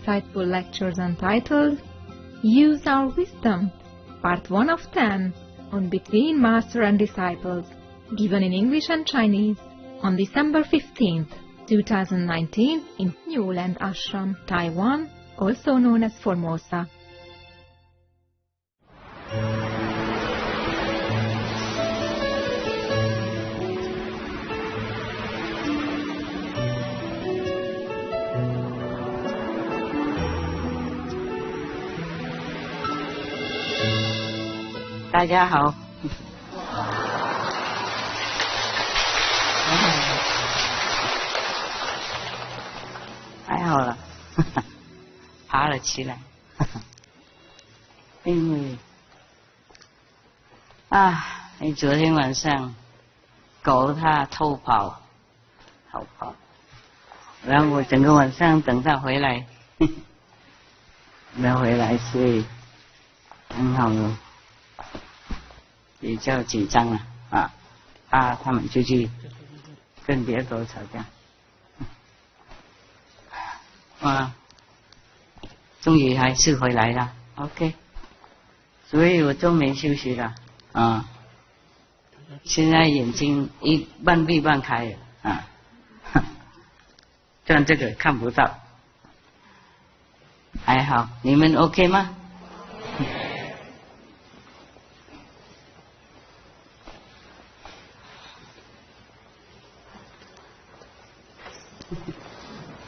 insightful lectures entitled Use Our Wisdom, Part 1 of 10, on Between Master and Disciples, given in English and Chinese on December 15th, 2019 in New Land Ashram, Taiwan, also known as Formosa. Đại gia hảo.还好了，爬了起来。因为你昨天晚上狗它偷跑，然后我整个晚上等它回来，没回来，所以很好了。比较紧张了怕他们出去跟别的狗吵架。终于还是回来了 ，OK， 所以我都没休息了现在眼睛半闭半开了但这个看不到，还好，你们 OK 吗？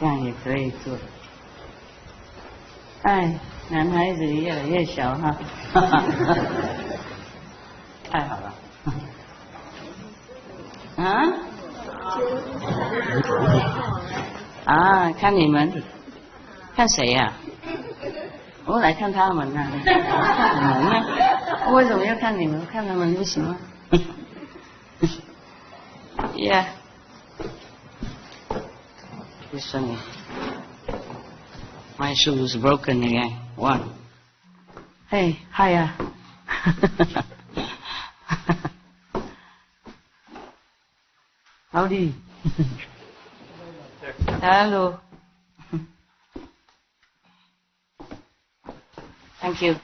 这样也可以做。男孩子越来越小哈，太好了。看你们，看谁呀？我来看他们看你们呢？我为什么要看你们？看他们不行吗？Yeah. This one, my shoe is broken again. One. Hey, hiya. Howdy. Hello. Thank you.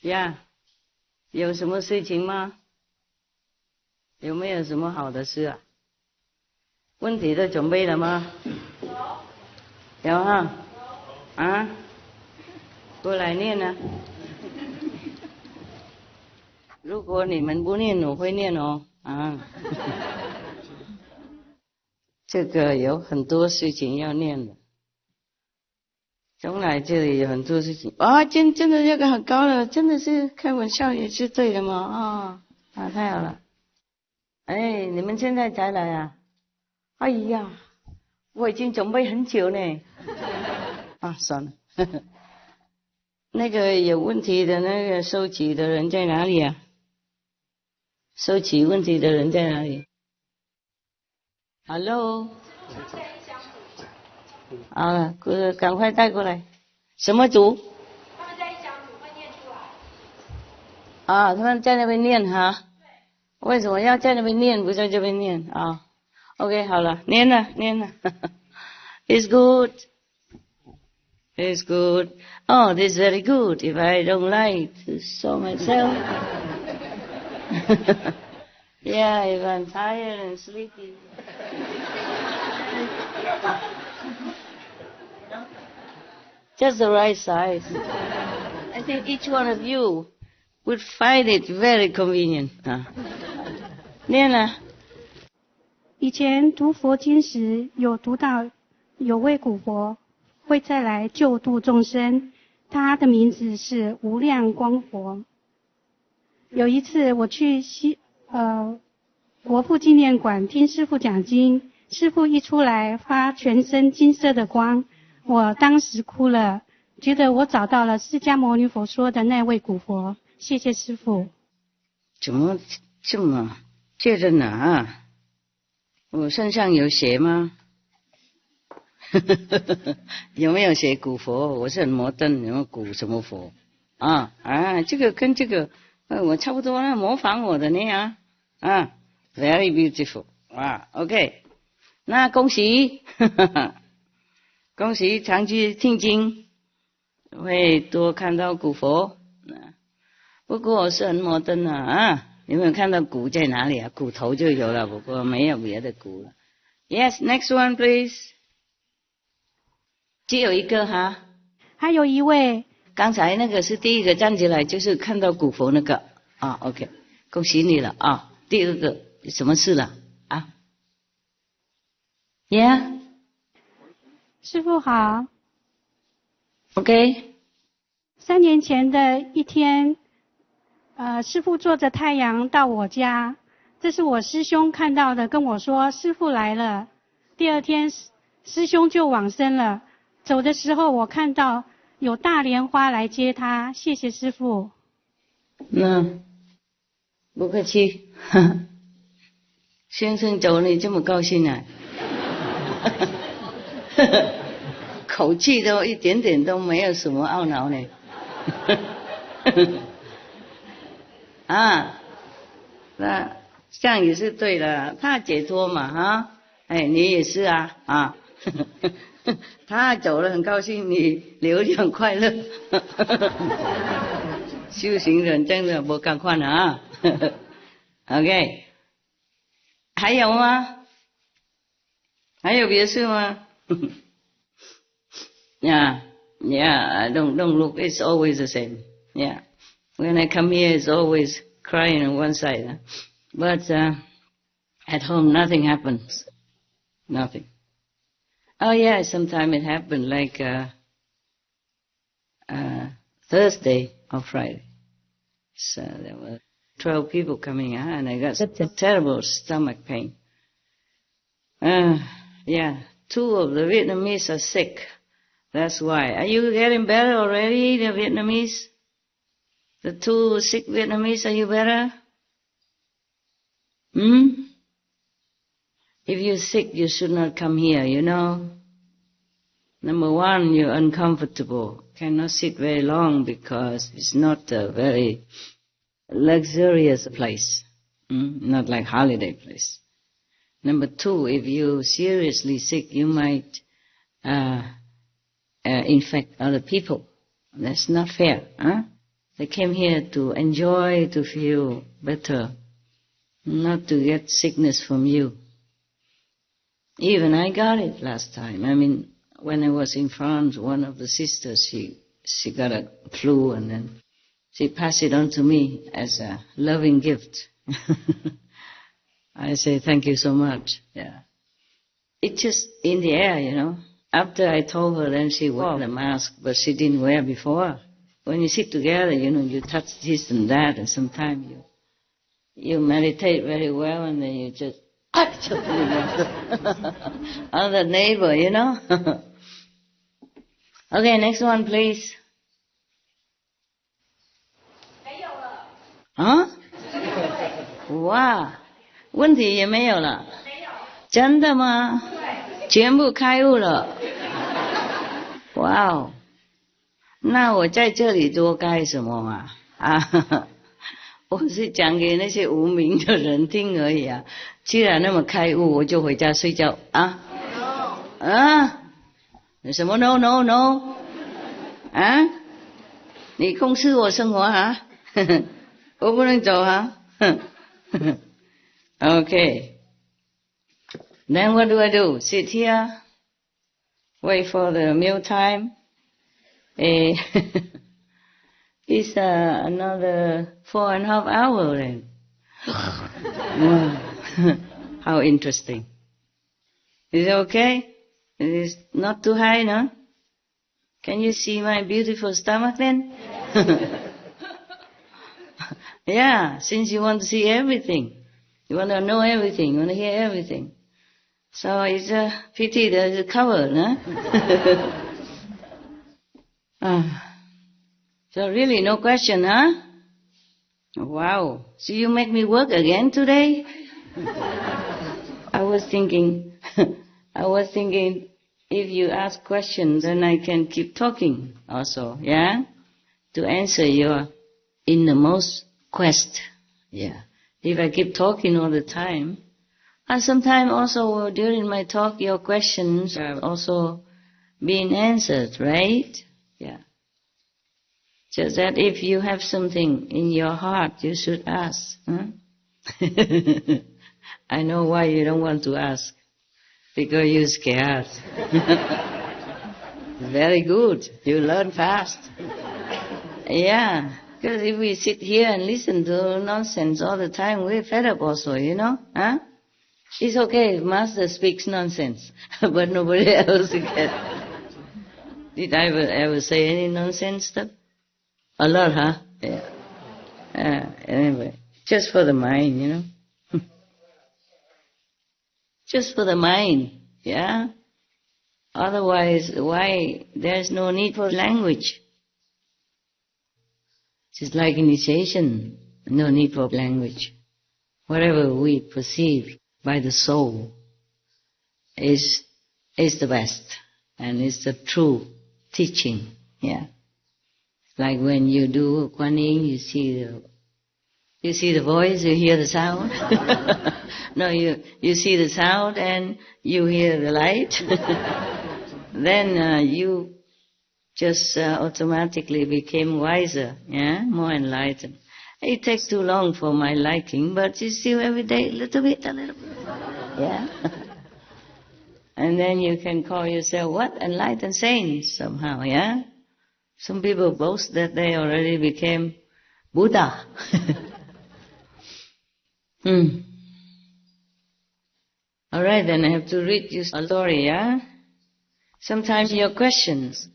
Yeah. 有什么事情吗？有没有什么好的事啊？问题都准备了吗？有过来念啊！如果你们不念，我会念哦这个有很多事情要念的，从来这里有很多事情真的这个很高了，真的是开玩笑也是对的吗？太好了。你们现在才来啊？哎呀，我已经准备很久呢。算了。那个有问题的那个收集的人在哪里啊？收集问题的人在哪里 ？Hello。好了，赶快带过来。什么组？他们在一小组会念出来。他们在那边念哈。为什么要在那边念，不在这边念？OK， 好了，念了。It's good. It's good. Oh, this is very good. If I don't like to show myself. Yeah, if I'm tired and sleepy. Just the right size. I think each one of you would find it very convenient. 念了。以前读佛经时，有读到有位古佛会再来救度众生，他的名字是无量光佛。有一次我去国父纪念馆听师父讲经，师父一出来发全身金色的光，我当时哭了，觉得我找到了释迦牟尼佛说的那位古佛。谢谢师父。怎么这么借着哪？我身上有写吗？有没有写古佛？我是很摩登，有没有古什么佛？这个跟这个我差不多模仿我的那样very beautiful 哇 ，OK， 那恭喜，恭喜常去听经，会多看到古佛。不过是很摩登啊，有没有看到骨在哪里啊？骨头就有了，不过没有别的骨了。Yes, next one, please. 只有一个哈。还有一位。刚才那个是第一个站起来，就是看到古佛那个啊。OK， 恭喜你了啊。第二个什么事了啊 ？Yeah， 师父好。OK。3年前的一天，师父坐着太阳到我家，这是我师兄看到的，跟我说师父来了。第二天，师兄就往生了。走的时候，我看到有大莲花来接他，谢谢师父。不客气。先生走了，你这么高兴啊？口气都一点点都没有什么懊恼呢。啊，那这样也是对的，他解脱嘛哈，哎，你也是啊啊，他走了很高兴，你留着很快乐。修行人真的不赶快啊。OK， 还有吗？还有别的事吗？Yeah, don't look. It's always the same. Yeah, when I come here, it's always crying on one side. But at home, nothing happens. Nothing. Oh yeah, sometimes it happened like Thursday or Friday. So there were 12 people coming, and I got such a terrible stomach pain. Yeah, 2 of the Vietnamese are sick. That's why. Are you getting better already, the Vietnamese? The 2 sick Vietnamese, are you better? If you're sick, you should not come here, you know. Number 1, you're uncomfortable. Cannot sit very long because it's not a very luxurious place. Not like holiday place. Number 2, if you're seriously sick, you might infect other people. That's not fair. They came here to enjoy, to feel better, not to get sickness from you. Even I got it last time. I mean, when I was in France, one of the sisters, she got a flu, and then she passed it on to me as a loving gift. I say thank you so much. Yeah, it's just in the air, you know. After I told her, then she wore the mask, but she didn't wear before. When you sit together, you know, you touch this and that, and sometimes you meditate very well, and then you just on the neighbor, you know. Okay, next one, please. 没有了。啊？哇，问题也没有了。没有。真的吗？对。全部开悟了。哇哦，那我在这里多干什么嘛？我是讲给那些无名的人听而已啊。既然那么开悟，我就回家睡觉啊。什么 no no no？ 啊？你控制我生活啊？我不能走啊。Okay. Then what do I do? Sit here, wait for the meal time. It's another 4.5 hours then. How interesting. Is it okay? It is not too high, no? Can you see my beautiful stomach then? Yeah, since you want to see everything. You want to know everything, you want to hear everything. So it's a pity that it's covered, huh? So really no question, huh? Wow. So you make me work again today? I was thinking if you ask questions, then I can keep talking also, yeah? To answer your innermost quest, yeah. If I keep talking all the time, And sometimes also during my talk, your questions are also being answered, right? Yeah. Just that if you have something in your heart, you should ask. Huh? I know why you don't want to ask. Because you're scared. Very good. You learn fast. Yeah. Because if we sit here and listen to nonsense all the time, we're fed up also, you know? Huh? It's okay if Master speaks nonsense, but nobody else can. Did I ever say any nonsense stuff? A lot, huh? Yeah. Anyway, just for the mind, you know? Just for the mind, yeah? Otherwise, why? There's no need for language. Just like initiation, no need for language. Whatever we perceive by the soul is the best, and is the true teaching, yeah? Like when you do Kuan Yin, you see the voice, you hear the sound. No, you see the sound and you hear the light. Then you just automatically became wiser, yeah, more enlightened. It takes too long for my liking, but you still every day, a little bit, yeah. And then you can call yourself what? Enlightened saints somehow, yeah. Some people boast that they already became Buddha. All right, then I have to read you a story, yeah? Sometimes your questions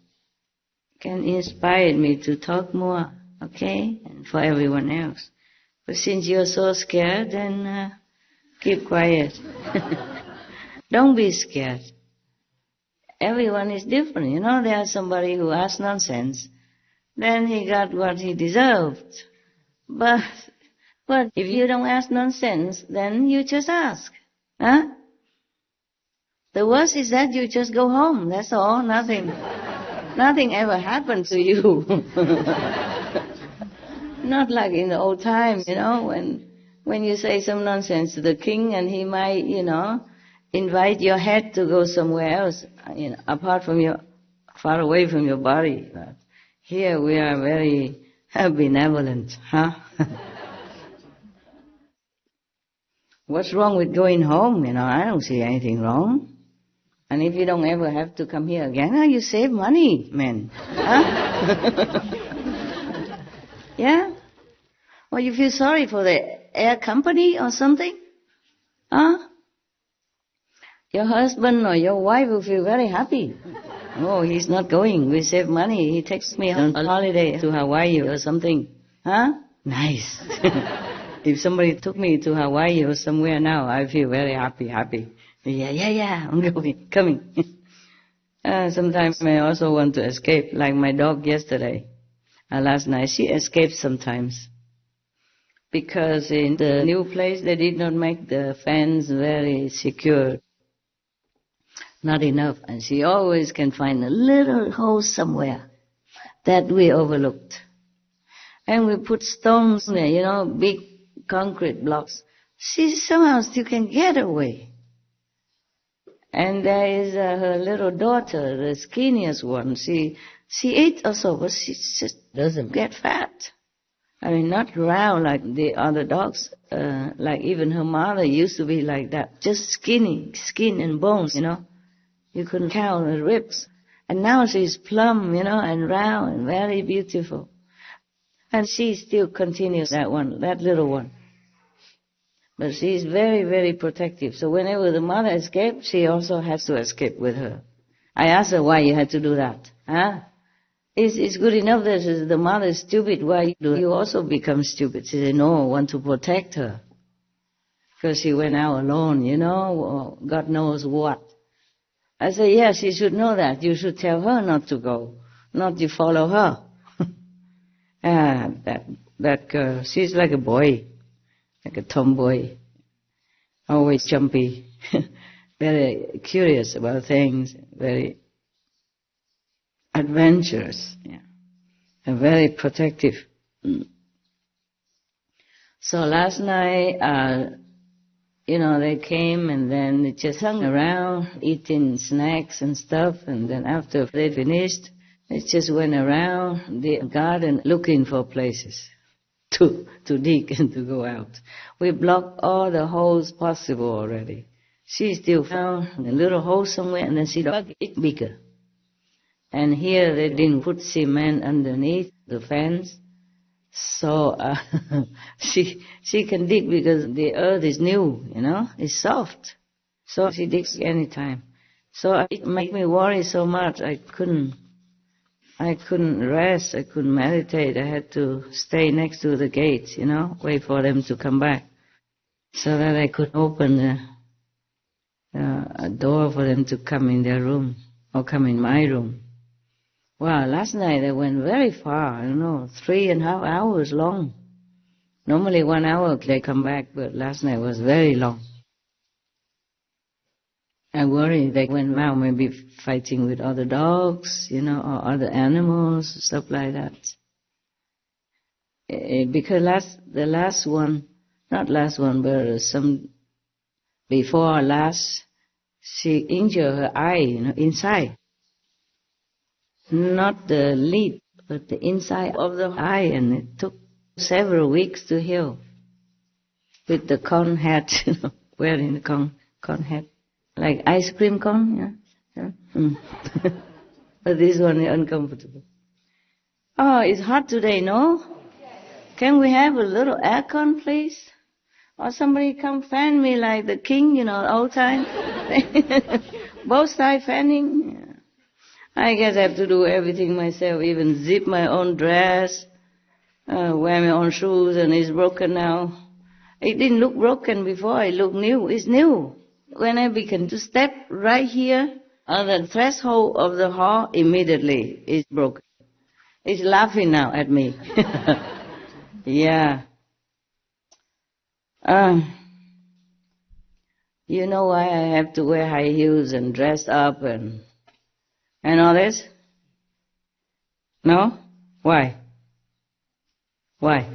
can inspire me to talk more, okay? And for everyone else. But since you're so scared, then keep quiet. Don't be scared. Everyone is different, you know? There's somebody who asked nonsense. Then he got what he deserved. But if you don't ask nonsense, then you just ask. Huh? The worst is that you just go home, that's all, nothing ever happened to you. Not like in the old times, you know, when you say some nonsense to the king and he might, you know, invite your head to go somewhere else, you know, far away from your body. But here we are very benevolent, huh? What's wrong with going home? You know, I don't see anything wrong. And if you don't ever have to come here again, you save money, man. Huh? Yeah? Or you feel sorry for the air company or something? Huh? Your husband or your wife will feel very happy. Oh, he's not going. We save money. He takes me on a holiday to Hawaii or something. Huh? Nice. If somebody took me to Hawaii or somewhere now, I feel very happy. Yeah, I'm going, coming. Sometimes I also want to escape, like my dog yesterday. Last night, she escaped sometimes. Because in the new place, they did not make the fence very secure. Not enough. And she always can find a little hole somewhere that we overlooked. And we put stones there, you know, big concrete blocks. She somehow still can get away. And there is her little daughter, the skinniest one. She ate also, but she just doesn't get fat. I mean, not round like the other dogs. Like even her mother used to be like that. Just skinny, skin and bones, you know. You couldn't count the ribs. And now she's plump, you know, and round and very beautiful. And she still continues that little one. But she's very, very protective. So whenever the mother escapes, she also has to escape with her. I asked her why you had to do that. Huh? It's good enough that the mother is stupid. Why do you also become stupid? She said, no, I want to protect her. Because she went out alone, you know, or God knows what. I said, yes, she should know that. You should tell her not to go, not to follow her. That girl, she's like a boy, like a tomboy, always jumpy, very curious about things, very adventurous, yeah, and very protective. So last night, You know, they came and then they just hung around eating snacks and stuff, and then after they finished, they just went around the garden looking for places to dig and to go out. We blocked all the holes possible already. She still found a little hole somewhere, and then she dug it bigger. And here they didn't put cement underneath the fence, so she can dig because the earth is new, you know, it's soft. So she digs anytime. So it made me worry so much. I couldn't rest. I couldn't meditate. I had to stay next to the gates, you know, wait for them to come back, so that I could open a door for them to come in their room or come in my room. Wow, last night they went very far, 3.5 hours long. Normally 1 hour they come back, but last night was very long. I worry they went out maybe fighting with other dogs, or other animals, stuff like that. Because the last one, not last one, but some before last, she injured her eye, inside. Not the lid, but the inside of the eye, and it took several weeks to heal. With the cone hat, wearing the cone hat. Like ice cream cone, yeah? But this one is uncomfortable. Oh, it's hot today, no? Can we have a little aircon, please? Or somebody come fan me like the king, old time. Both sides fanning. Yeah. I guess I have to do everything myself, even zip my own dress, wear my own shoes, and it's broken now. It didn't look broken before, it looked new. It's new. When I began to step right here on the threshold of the hall, immediately it's broken. It's laughing now at me. Yeah. You know why I have to wear high heels and dress up and all this? No? Why? Why?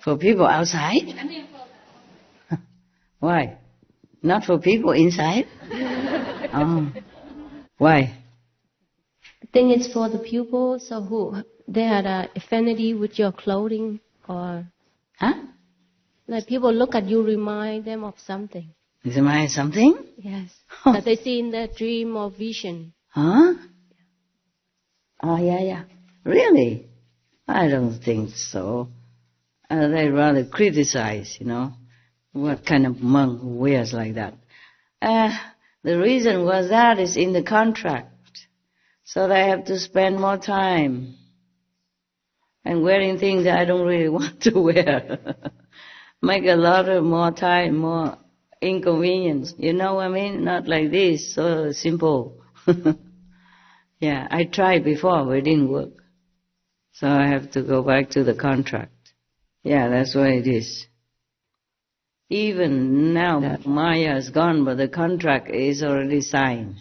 For people outside? Why? Not for people inside? Why? I think it's for the pupils so who they had an affinity with your clothing, or like people look at you, remind them of something. Remind something? Yes. That they see in their dream or vision. Huh? Oh, yeah. Really? I don't think so. They rather criticize, what kind of monk wears like that. The reason was that it's in the contract. So they have to spend more time and wearing things that I don't really want to wear. Make a lot of more time, more inconvenience. You know what I mean? Not like this, so simple. Yeah, I tried before, but it didn't work. So I have to go back to the contract. Yeah, that's what it is. Even now that Maya is gone, but the contract is already signed.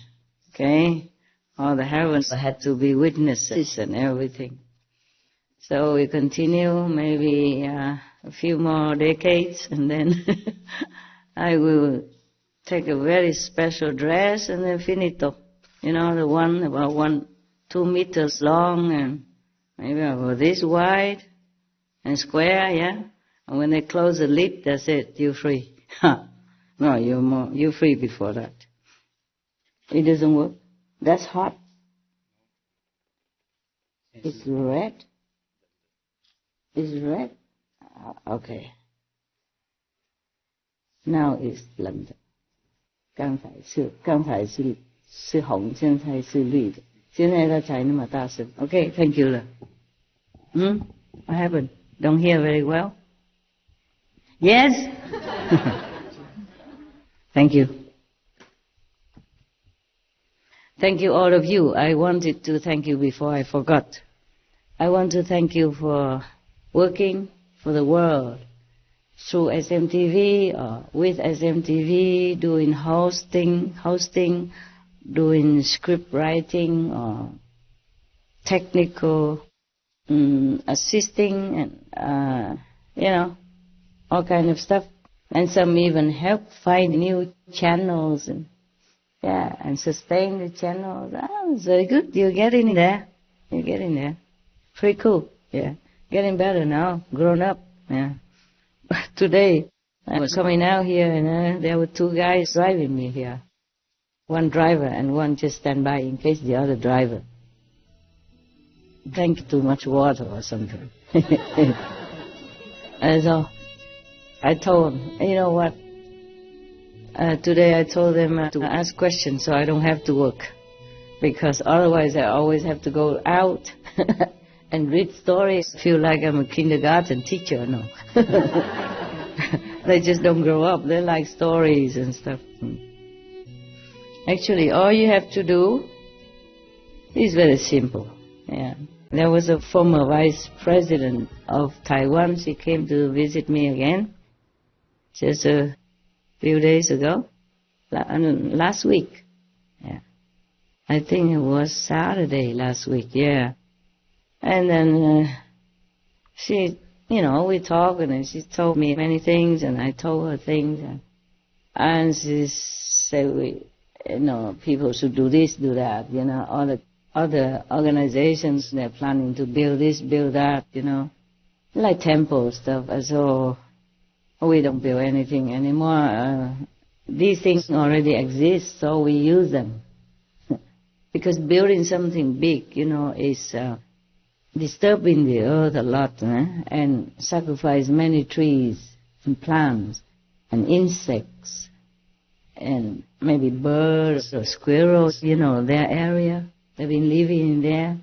Okay? All the heavens had to be witnesses and everything. So we continue maybe a few more decades, and then I will take a very special dress and then finito. The one about 2 meters long and maybe about this wide and square, yeah? And when they close the lid, that's it, you're free. No, you're free before that. It doesn't work. That's hot. It's red. It's red. Okay. Now it's blended. 刚才是红，现在是绿的。现在它才那么大声。Okay, thank you 了。What happened? Don't hear very well? Yes? Thank you. Thank you all of you. I wanted to thank you before I forgot. I want to thank you for working for the world through SMTV or with SMTV, doing hosting, doing script writing or technical assisting and all kind of stuff. And some even help find new channels and sustain the channels. It's very good. You're getting there. You're getting there. Pretty cool. Yeah. Getting better now. Grown up. Yeah. Today, I was coming out here and there were two guys driving me here. One driver and one just stand by in case the other driver drank too much water or something. And so I told them, you know what, today I told them to ask questions so I don't have to work. Because otherwise I always have to go out and read stories. I feel like I'm a kindergarten teacher, no. They just don't grow up. They like stories and stuff. Actually, all you have to do is very simple. Yeah. There was a former vice president of Taiwan. She came to visit me again just a few days ago, last week. Yeah. I think it was Saturday last week, yeah. And then she, we talked and she told me many things and I told her things. And she said, people should do this, do that, all the other organizations, they're planning to build this, build that, like temple stuff. So we don't build anything anymore. These things already exist, so we use them. Because building something big, is disturbing the earth a lot, and sacrifice many trees and plants and insects and maybe birds or squirrels, their area. They've been living in there,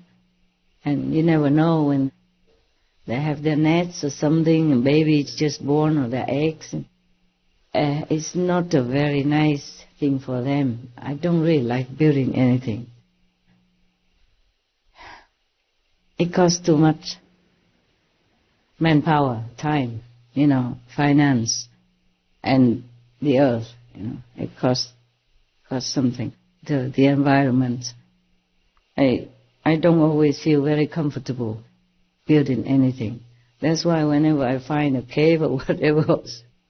and you never know when they have their nets or something, and baby's just born or their eggs. It's not a very nice thing for them. I don't really like building anything. It costs too much manpower, time, finance, and the earth, it costs something. The environment. I don't always feel very comfortable building anything. That's why whenever I find a cave or whatever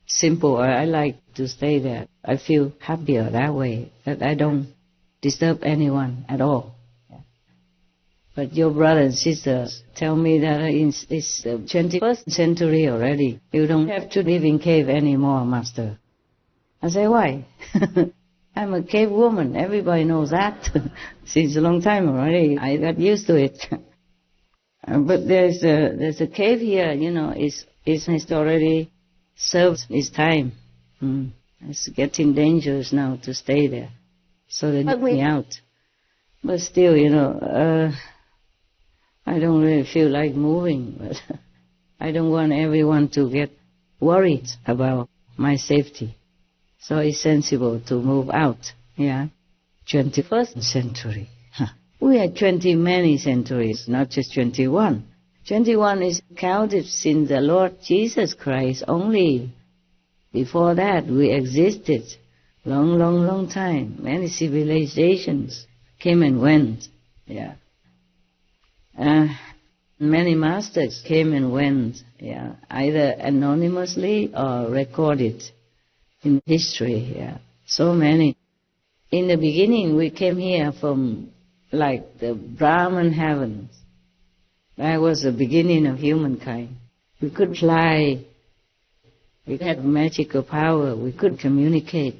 simple, I like to stay there. I feel happier that way, that I don't disturb anyone at all. But your brother and sister tell me that it's the 21st century already. You don't have to live in cave anymore, Master. I say, why? I'm a cave woman. Everybody knows that since a long time already. I got used to it. But there's a cave here, it's already served its time. It's getting dangerous now to stay there. So they took me out. But still, I don't really feel like moving. But I don't want everyone to get worried about my safety. So it's sensible to move out, 21st century. We had 20 many centuries, not just 21. 21 is counted since the Lord Jesus Christ only. Before that, we existed long time. Many civilizations came and went, many masters came and went, either anonymously or recorded in history, so many. In the beginning, we came here from like the Brahman heavens. That was the beginning of humankind. We could fly. We had magical power. We could communicate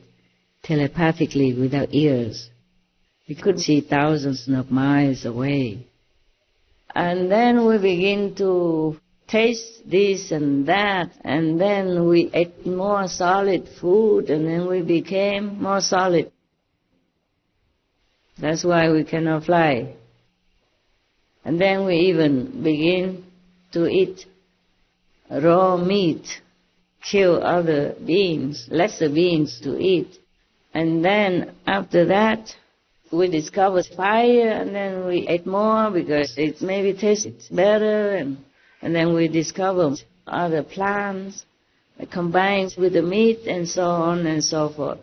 telepathically with our ears. We could see thousands of miles away. And then we begin to taste this and that, and then we ate more solid food, and then we became more solid. That's why we cannot fly. And then we even begin to eat raw meat, kill other beings, lesser beings to eat. And then after that, we discovered fire, and then we ate more because it maybe tasted better, and then we discovered other plants combined with the meat and so on and so forth.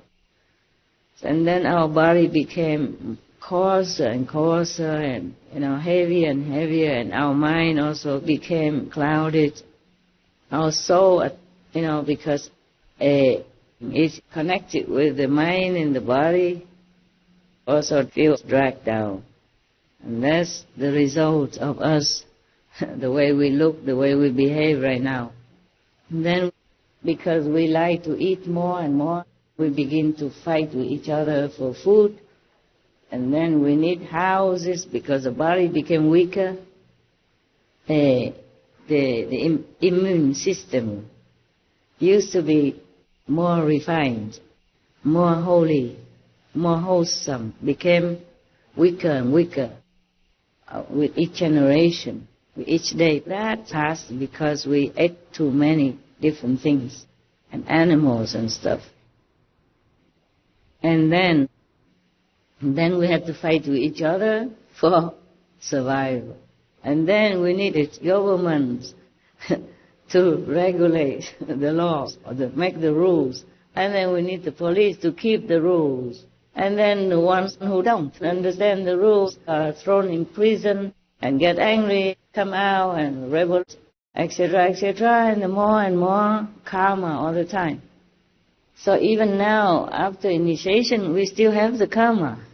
And then our body became coarser and coarser and, heavier and heavier, and our mind also became clouded. Our soul, because is connected with the mind and the body, also feels dragged down. And that's the result of us, the way we look, the way we behave right now. And then, because we like to eat more and more, we begin to fight with each other for food. And then we need houses because the body became weaker. The immune system used to be more refined, more holy, more wholesome, became weaker and weaker with each generation, with each day. That passed because we ate too many different things, and animals and stuff. And then we had to fight with each other for survival. And then we needed governments to regulate the laws, or to make the rules. And then we need the police to keep the rules. And then the ones who don't understand the rules are thrown in prison and get angry, come out and rebel, etc., etc., and more karma all the time. So even now, after initiation, we still have the karma.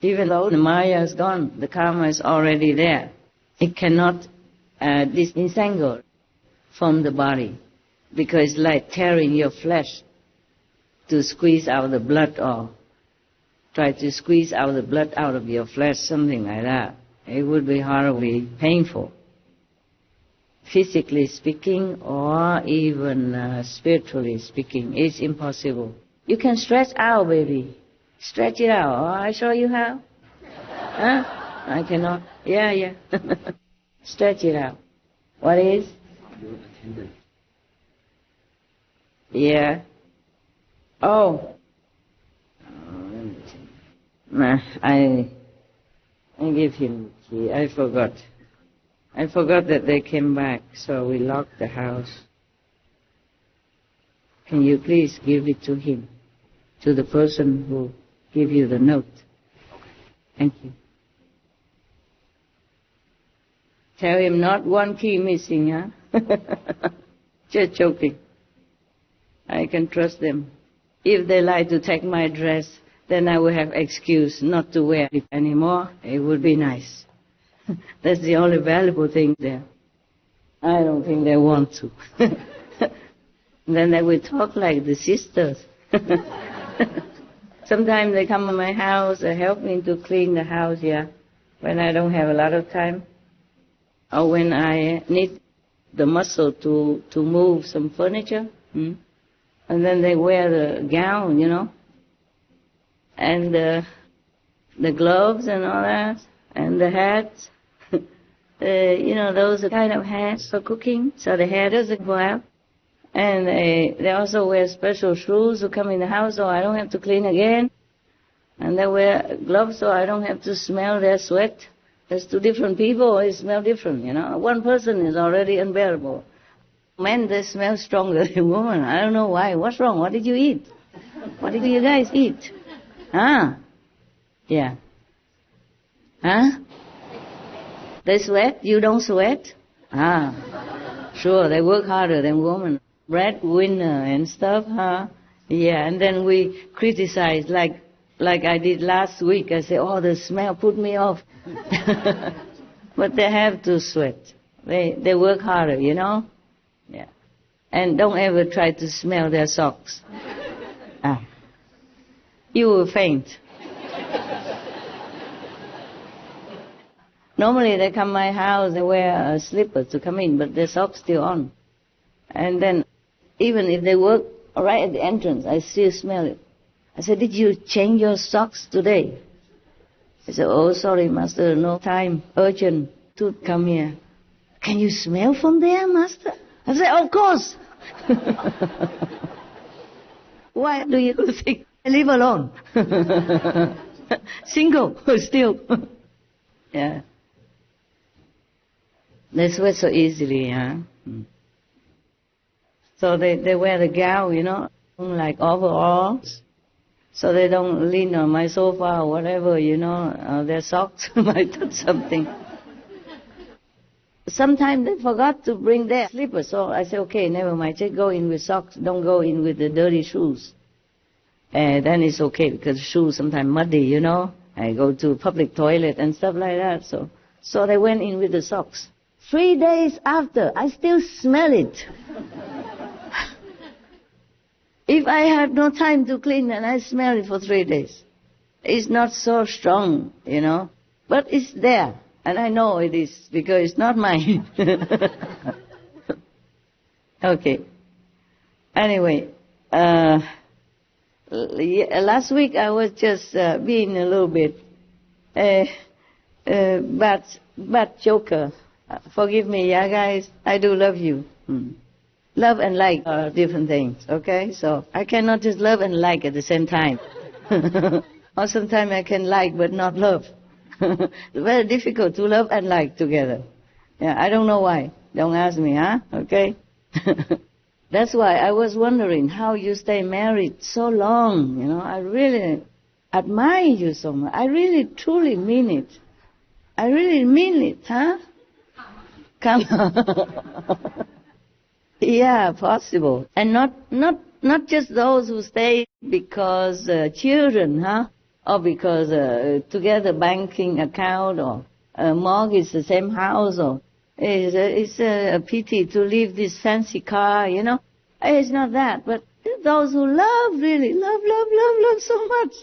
Even though the Maya is gone, the karma is already there. It cannot disentangle from the body, because it's like tearing your flesh to squeeze out the blood, or try to squeeze out the blood out of your flesh, something like that. It would be horribly painful. Physically speaking, or even spiritually speaking, it's impossible. You can stretch out, baby. Stretch it out. Oh, I show you how. Huh? I cannot. Yeah. Stretch it out. What is? Yeah. Oh. I give him the key. I forgot. I forgot that they came back, so we locked the house. Can you please give it to him, to the person who gave you the note? Thank you. Tell him not one key missing, huh? Just joking. I can trust them. If they like to take my dress, then I will have excuse not to wear it anymore. It would be nice. That's the only valuable thing there. I don't think they want to. Then they will talk like the sisters. Sometimes they come to my house and help me to clean the house, yeah, when I don't have a lot of time. Or when I need the muscle to move some furniture. And then they wear the gown, you know, and the gloves and all that, and the hats. You know, those are kind of hats for cooking, so the hair doesn't go out. And they also wear special shoes to come in the house, so I don't have to clean again. And they wear gloves, so I don't have to smell their sweat. There's two different people, they smell different, you know. One person is already unbearable. Men, they smell stronger than women. I don't know why. What's wrong? What did you eat? What did you guys eat? Huh? Yeah. Huh? They sweat? You don't sweat? Sure, they work harder than women. Breadwinner and stuff, huh? Yeah, and then we criticize like I did last week. I say, oh, the smell put me off. But they have to sweat. They work harder, you know? Yeah. And don't ever try to smell their socks. You will faint. Normally they come to my house, they wear slippers to come in, but their socks still on. And then, even if they work right at the entrance, I still smell it. I said, did you change your socks today? He said, oh, sorry, Master, no time, urgent to come here. Can you smell from there, Master? I said, of course. Why do you think I live alone? Single, still. Yeah. They sweat so easily, huh? So they wear the gown, you know, like overalls. So they don't lean on my sofa or whatever, you know, their socks might touch something. sometimes they forgot to bring their slippers. So I said, okay, never mind. Just go in with socks. Don't go in with the dirty shoes. And then it's okay because shoes sometimes muddy, you know. I go to public toilet and stuff like that. So they went in with the socks. 3 days after, I still smell it. If I have no time to clean, then I smell it for 3 days. It's not so strong, you know. But it's there. And I know it is because it's not mine. Okay. Anyway, last week I was just being a little bit bad joker. Forgive me, yeah, guys. I do love you. Love and like are different things, okay? So I cannot just love and like at the same time. Or sometimes I can like but not love. It's very difficult to love and like together. Yeah, I don't know why. Don't ask me, huh? Okay? That's why I was wondering how you stay married so long. You know, I really admire you so much. I really, truly mean it. I really mean it, huh? Come on. Yeah, possible. And not just those who stay because children, huh? Or because together banking account or mortgage the same house, or it's a pity to leave this fancy car, you know. It's not that, but those who love, really love so much.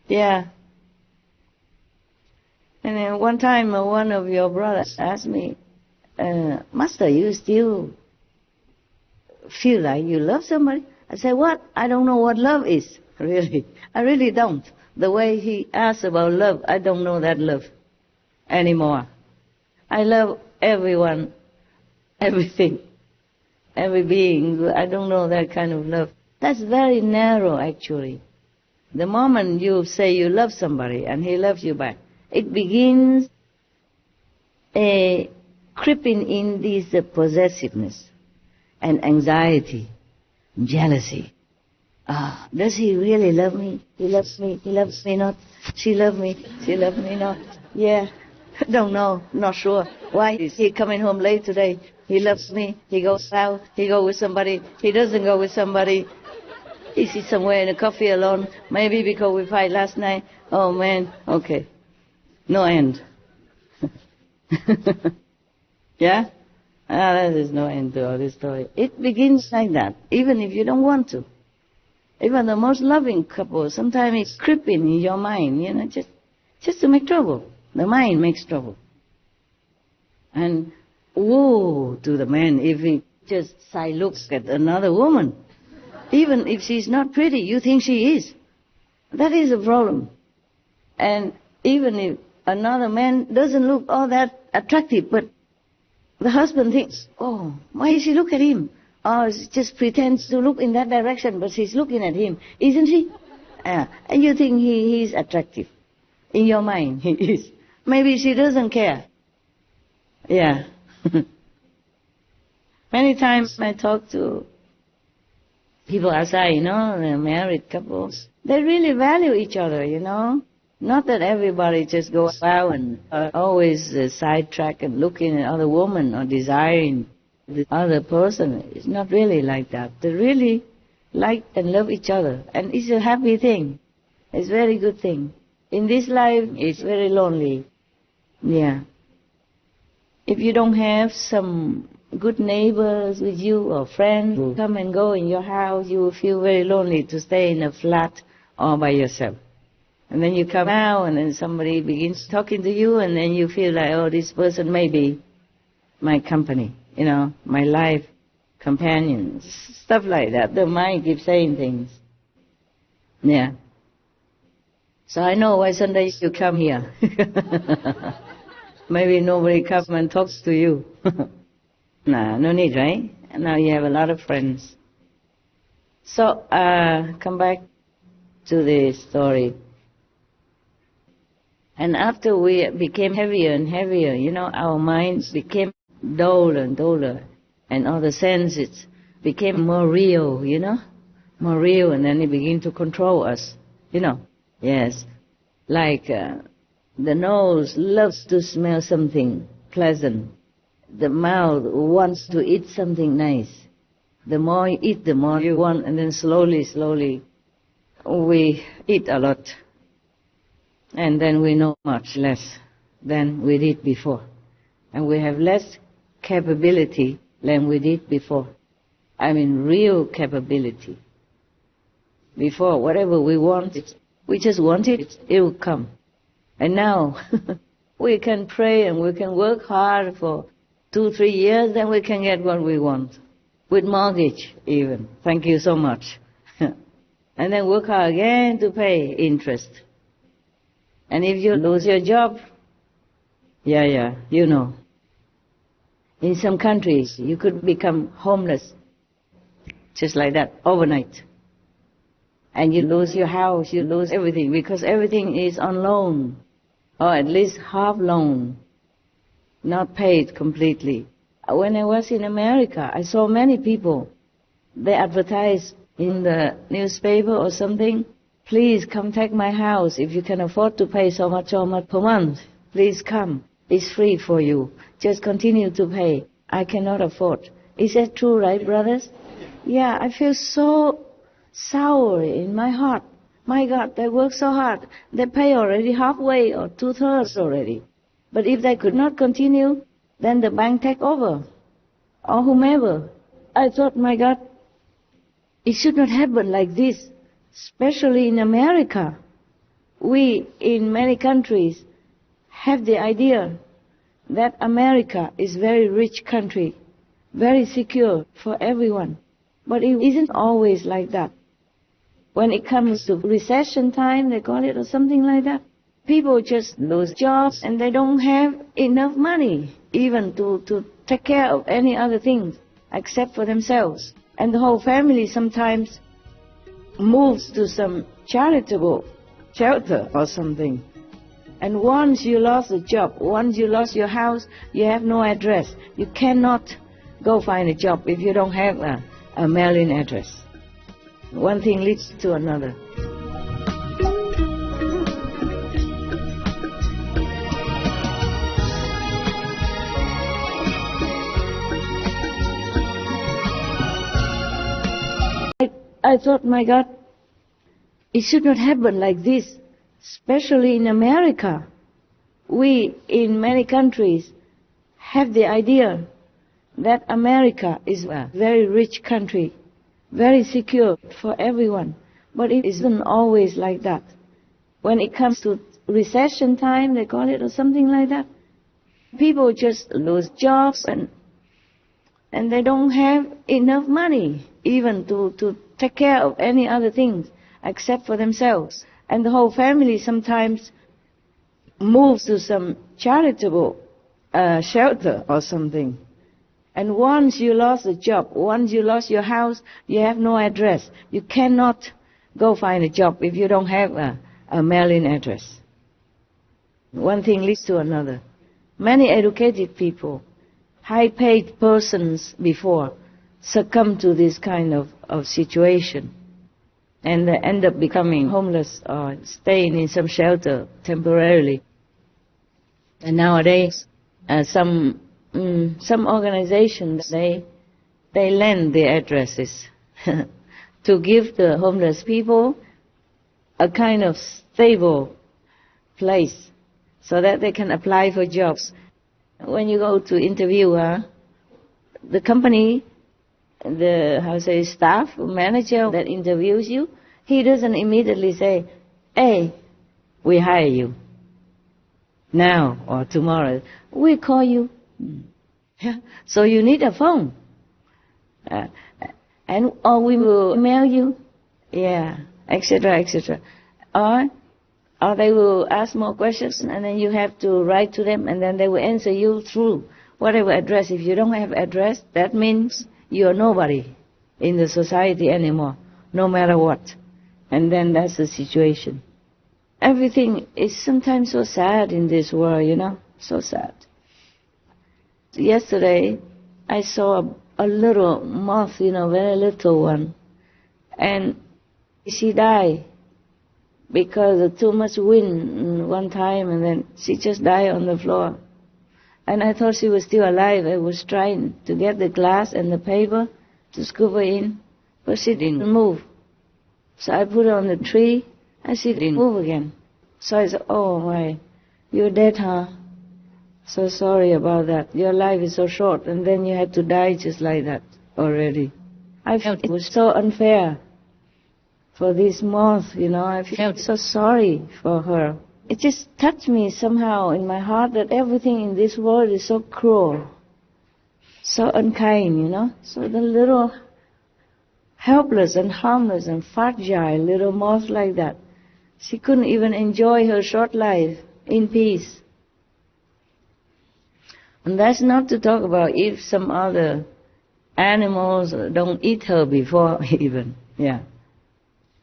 Yeah. And then one time one of your brothers asked me, Master, you still feel like you love somebody? I said, what? I don't know what love is, really. I really don't. The way he asked about love, I don't know that love anymore. I love everyone, everything, every being. I don't know that kind of love. That's very narrow, actually. The moment you say you love somebody and he loves you back, it begins creeping in this possessiveness and anxiety. Jealousy. Does he really love me? He loves me. He loves me not. She loves me. She loves me not. Yeah. Don't know. Not sure. Why is he coming home late today? He loves me. He goes out. He goes with somebody. He doesn't go with somebody. He sits somewhere in a coffee alone. Maybe because we fight last night. Oh man. Okay. No end. Yeah? There is no end to all this story. It begins like that, even if you don't want to. Even the most loving couple, sometimes it's creeping in your mind, you know, just to make trouble. The mind makes trouble. And woe to the man if he just side looks at another woman. Even if she's not pretty, you think she is. That is a problem. And even if another man doesn't look all that attractive, but the husband thinks, oh, why does she look at him? Or just pretends to look in that direction, but she's looking at him, isn't she? And you think he's attractive. In your mind, he is. Maybe she doesn't care. Yeah. Many times I talk to people outside, you know, married couples. They really value each other, you know. Not that everybody just goes out and always sidetrack and looking at other women or desiring the other person. It's not really like that. They really like and love each other. And it's a happy thing. It's a very good thing. In this life, it's very lonely. Yeah. If you don't have some good neighbors with you or friends who come and go in your house, you will feel very lonely to stay in a flat all by yourself. And then you come out and then somebody begins talking to you and then you feel like, oh, this person may be my company, you know, my life companion, stuff like that. The mind keeps saying things. Yeah. So I know why Sundays you come here. Maybe nobody comes and talks to you. Nah, no need, right? Now you have a lot of friends. So, come back to the story. And after we became heavier and heavier, you know, our minds became duller and duller. And all the senses became more real, you know, more real. And then it began to control us, you know. Yes, like The nose loves to smell something pleasant. The mouth wants to eat something nice. The more you eat, the more you want, and then slowly, we eat a lot. And then we know much less than we did before. And we have less capability than we did before. I mean, real capability. Before, whatever we want, we just want it, it will come. And now, we can pray and we can work hard for 2-3 years, then we can get what we want. With mortgage, even. Thank you so much. And then work hard again to pay interest. And if you lose your job, you know. In some countries, you could become homeless. Just like that, overnight. And you lose your house, you lose everything, because everything is on loan. Or at least half loan. Not paid completely. When I was in America, I saw many people. They advertised in the newspaper or something, please come take my house. If you can afford to pay so much per month, please come. It's free for you. Just continue to pay. I cannot afford. Is that true, right, brothers? Yeah, I feel so sour in my heart. My God, they work so hard. They pay already halfway or 2/3 already. But if they could not continue, then the bank take over. Or whomever. I thought, my God, it should not happen like this. Especially in America. We, in many countries, have the idea that America is a very rich country. Very secure for everyone. But it isn't always like that. When it comes to recession time, they call it, or something like that, people just lose jobs and they don't have enough money even to take care of any other things except for themselves. And the whole family sometimes moves to some charitable shelter or something. And once you lost a job, once you lost your house, you have no address. You cannot go find a job if you don't have a mailing address. One thing leads to another. I thought, my God, it should not happen like this, especially in America. We, in many countries, have the idea that America is a very rich country, very secure for everyone. But it isn't always like that. When it comes to recession time, they call it, or something like that, people just lose jobs and they don't have enough money even to take care of any other things except for themselves. And the whole family sometimes moves to some charitable shelter or something. And once you lost a job, once you lost your house, you have no address. You cannot go find a job if you don't have a mailing address. One thing leads to another. Many educated people, high-paid persons before, succumb to this kind of situation. And they end up becoming homeless or staying in some shelter temporarily. And nowadays, some organizations, they lend the addresses to give the homeless people a kind of stable place so that they can apply for jobs. When you go to interview, the company, the staff manager that interviews you, he doesn't immediately say, hey, we hire you now or tomorrow. We call you. So you need a phone. Or we will mail you. Etc., etc. Or they will ask more questions and then you have to write to them and then they will answer you through whatever address. If you don't have address, that means you're nobody in the society anymore, no matter what. And then that's the situation. Everything is sometimes so sad in this world, so sad. Yesterday, I saw a little moth, very little one. And she died because of too much wind one time, and then she just died on the floor. And I thought she was still alive. I was trying to get the glass and the paper to scoop her in, but she didn't move. So I put her on the tree, and she didn't move again. So I said, oh my, you're dead, huh? So sorry about that. Your life is so short, and then you had to die just like that already. I felt it was so unfair for this moth, I felt so sorry for her. It just touched me somehow in my heart that everything in this world is so cruel, so unkind, So the little helpless and harmless and fragile little moth like that, she couldn't even enjoy her short life in peace. And that's not to talk about if some other animals don't eat her before even, yeah.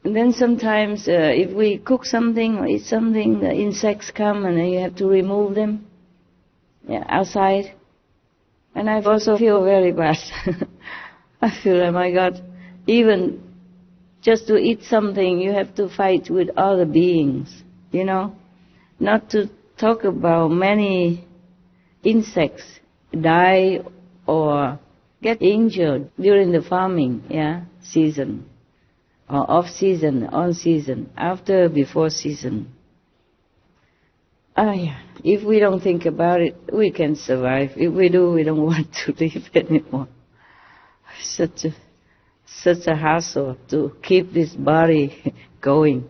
And then sometimes if we cook something or eat something, the insects come and then you have to remove them, outside. And I also feel very bad. I feel, oh my God, even just to eat something you have to fight with other beings, Not to talk about many insects die or get injured during the farming season, or off season, on season, after, before season. If we don't think about it, we can survive. If we do, we don't want to live anymore. Such a hassle to keep this body going,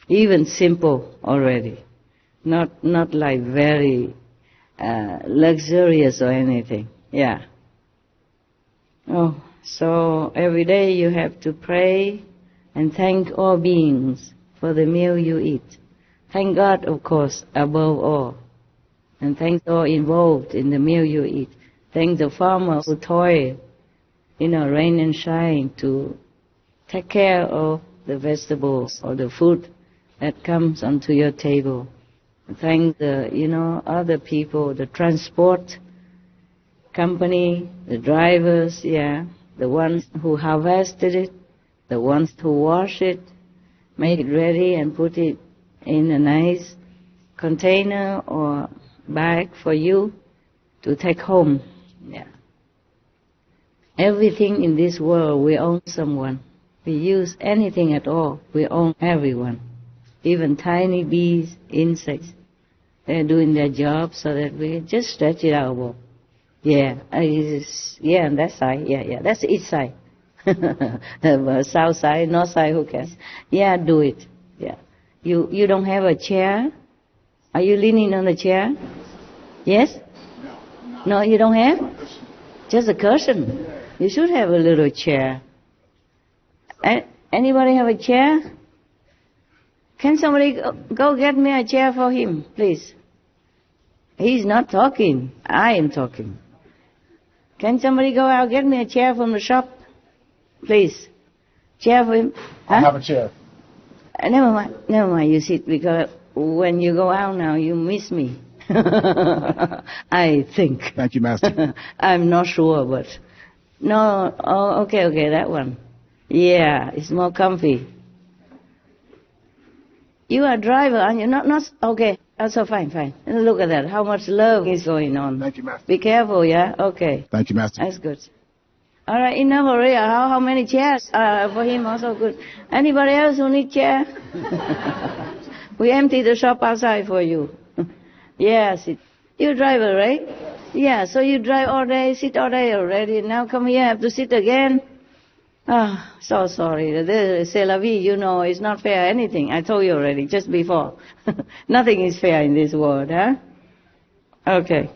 Even simple already. Not like very luxurious or anything, Oh, so every day you have to pray and thank all beings for the meal you eat. Thank God, of course, above all. And thank all involved in the meal you eat. Thank the farmer who toil, rain and shine to take care of the vegetables or the food that comes onto your table. Thank the, other people, the transport company, the drivers, the ones who harvested it, the ones who wash it, make it ready and put it in a nice container or bag for you to take home. Everything in this world, we own someone. We use anything at all, we own everyone. Even tiny bees, insects, they're doing their job so that we just stretch it out more. On that side, that's the east side. South side, north side, who cares? Do it. You don't have a chair? Are you leaning on the chair? Yes? No, you don't have? Just a cushion. You should have a little chair. Anybody have a chair? Can somebody go get me a chair for him, please? He's not talking. I am talking. Can somebody go out get me a chair from the shop, please? Chair for him? I have a chair. Never mind. You sit, because when you go out now, you miss me. I think. Thank you, Master. I'm not sure, but no. Oh, okay, that one. It's more comfy. You are a driver, and you're not okay. Also, fine. Look at that. How much love is going on. Thank you, Master. Be careful, Okay. Thank you, Master. That's good. All right, enough already. How many chairs for him? Also good. Anybody else who need chair? We empty the shop outside for you. Yes. You're a driver, right? So you drive all day, sit all day already. Now come here, have to sit again. So sorry. C'est la vie, it's not fair anything. I told you already, just before. Nothing is fair in this world, Okay.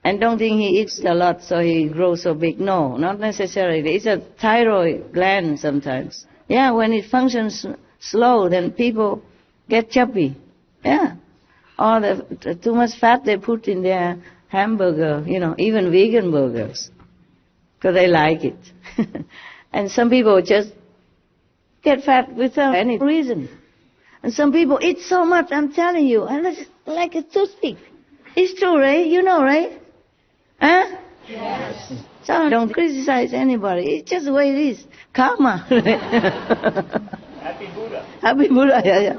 And don't think he eats a lot so he grows so big. No, not necessarily. It's a thyroid gland sometimes. When it functions slow, then people get chubby. Or too much fat they put in their hamburger, even vegan burgers. Because they like it. And some people just get fat without any reason. And some people eat so much, I'm telling you, and it's like a toothpick. It's true, right? You know, right? Yes. So don't criticize anybody. It's just the way it is. Karma. Happy Buddha. Happy Buddha, yeah.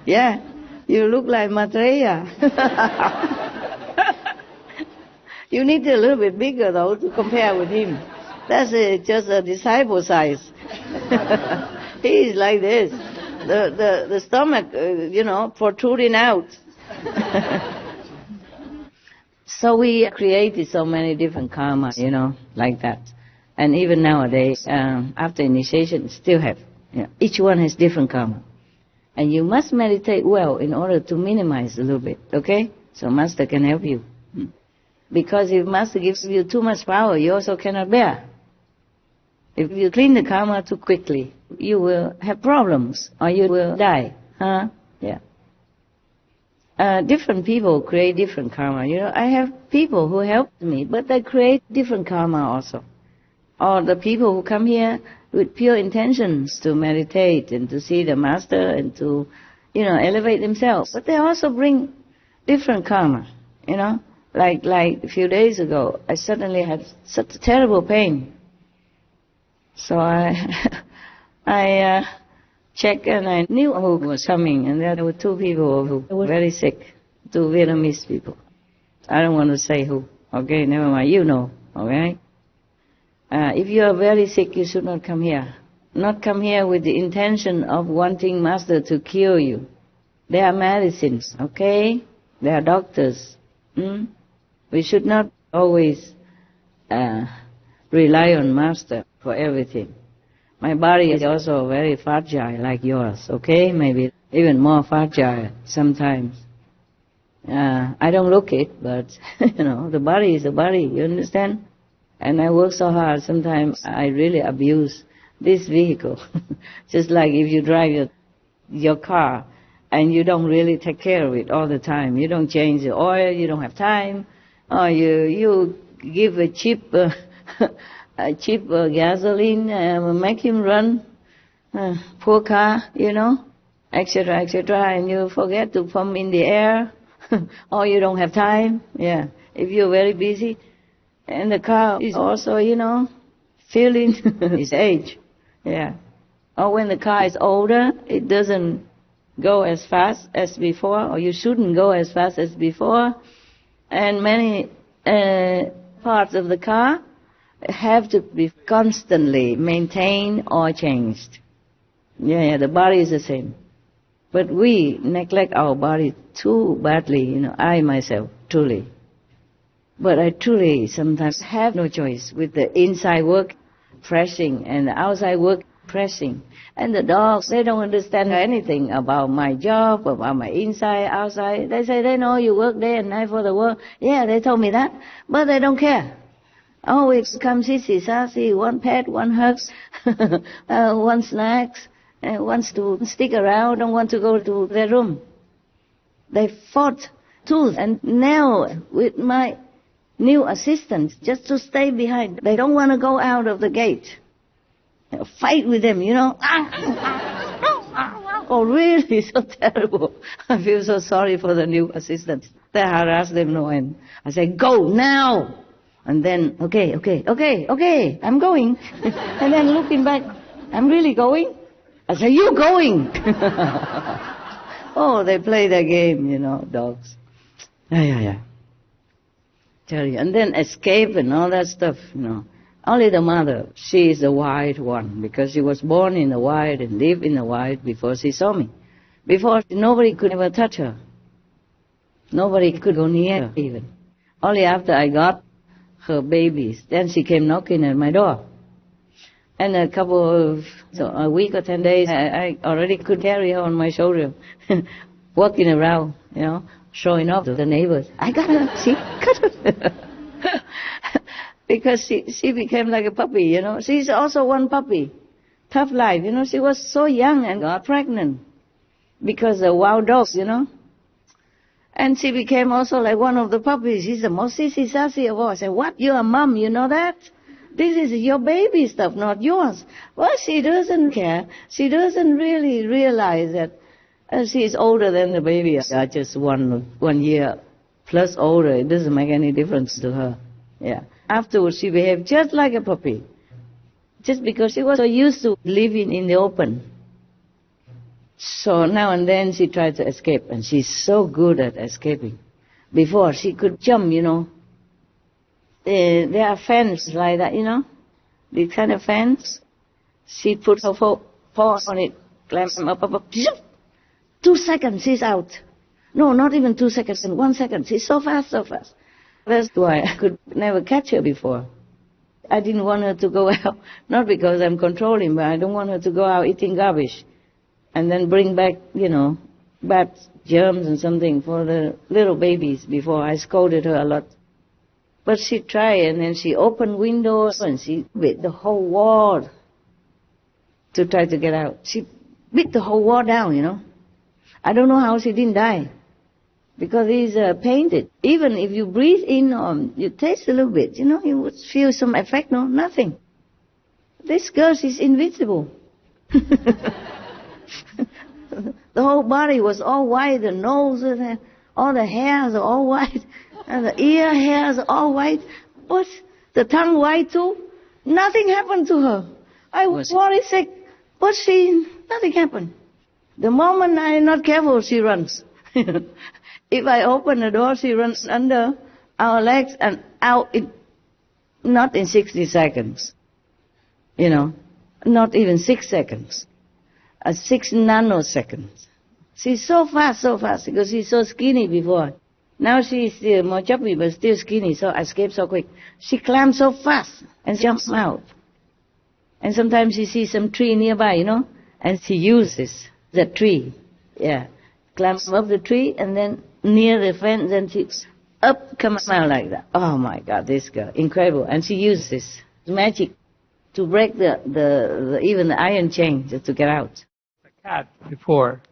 Yeah, you look like Maitreya. You need a little bit bigger, though, to compare with him. That's just a disciple size. He is like this. The stomach, protruding out. So we created so many different karma, like that. And even nowadays, after initiation, still have. Each one has different karma. And you must meditate well in order to minimize a little bit, okay? So Master can help you. Because if Master gives you too much power, you also cannot bear. If you clean the karma too quickly, you will have problems or you will die. Yeah. Different people create different karma. I have people who help me, but they create different karma also. Or the people who come here with pure intentions to meditate and to see the Master and to, elevate themselves. But they also bring different karma, Like a few days ago, I suddenly had such terrible pain. So I checked and I knew who was coming, and there were two people who were very sick, two Vietnamese people. I don't want to say who, okay, never mind, okay? If you are very sick, you should not come here. Not come here with the intention of wanting Master to cure you. They are medicines, okay? They are doctors. We should not always rely on Master for everything. My body is also very fragile like yours, okay? Maybe even more fragile sometimes. I don't look it, but, the body is the body, you understand? And I work so hard, sometimes I really abuse this vehicle. Just like if you drive your car and you don't really take care of it all the time. You don't change the oil, you don't have time, or you give a cheap gasoline, make him run, poor car, etc., etc., and you forget to pump in the air, or you don't have time, if you're very busy. And the car is also, feeling his age, Or when the car is older, it doesn't go as fast as before, or you shouldn't go as fast as before. And many parts of the car have to be constantly maintained or changed. The body is the same. But we neglect our body too badly, I myself, truly. But I truly sometimes have no choice with the inside work pressing and the outside work pressing. And the dogs, they don't understand anything about my job, about my inside, outside. They say they know you work day and night for the work. Yeah, they told me that, but they don't care. Always come sissy, sassy, one pet, one hugs, one snacks, and wants to stick around, don't want to go to their room. They fought tooth and nail with my new assistants just to stay behind. They don't want to go out of the gate. Fight with them, Oh, really? So terrible. I feel so sorry for the new assistants. They harass them no end. I say, go now! And then, okay, I'm going. And then looking back, I'm really going? I say, you going? Oh, they play their game, dogs. Yeah. Tell you. And then escape and all that stuff, Only the mother, she is the wild one, because she was born in the wild and lived in the wild before she saw me. Before, nobody could ever touch her. Nobody could go near her even. Only after I got her babies, then she came knocking at my door. And a week or 10 days, I already could carry her on my shoulder, walking around, showing off to the neighbors. I got her, see, got her. Because she became like a puppy, She's also one puppy. Tough life, She was so young and got pregnant because of wild dogs, And she became also like one of the puppies. She's the most sissy sassy of all. I said, what? You're a mom, you know that? This is your baby stuff, not yours. Well, she doesn't care. She doesn't really realize that she's older than the baby. Just 1 year plus older. It doesn't make any difference to her. Afterwards, she behaved just like a puppy. Just because she was so used to living in the open. So now and then she tried to escape, and she's so good at escaping. Before, she could jump, you know. There are fans like that, you know, these kind of fans. She put her paw on it, climb up, 2 seconds, she's out. No, not even 2 seconds, 1 second. She's so fast, so fast. That's why I could never catch her before. I didn't want her to go out, not because I'm controlling, but I don't want her to go out eating garbage and then bring back, you know, bad germs and something for the little babies before. I scolded her a lot. But she tried, and then she opened windows, and she bit the whole wall to try to get out. She bit the whole wall down, you know. I don't know how she didn't die, because it's painted. Even if you breathe in or you taste a little bit, you know, you would feel some effect. No, nothing. This girl is invisible. The whole body was all white, the nose, and all the hairs are all white, and the ear hairs are all white. But the tongue white too. Nothing happened to her. I was worried sick, but nothing happened. The moment I'm not careful, she runs. If I open the door, she runs under our legs and out, not in 60 seconds. You know, not even 6 seconds. 6 nanoseconds. She's so fast, because she's so skinny before. Now she's still more chubby, but still skinny, so I escape so quick. She climbs so fast and jumps out. And sometimes she sees some tree nearby, you know, and she uses the tree. Yeah. Climbs up the tree, and then near the fence, and she comes out like that. Oh my God, this girl, incredible. And she uses magic to break even the iron chain just to get out. A cat before,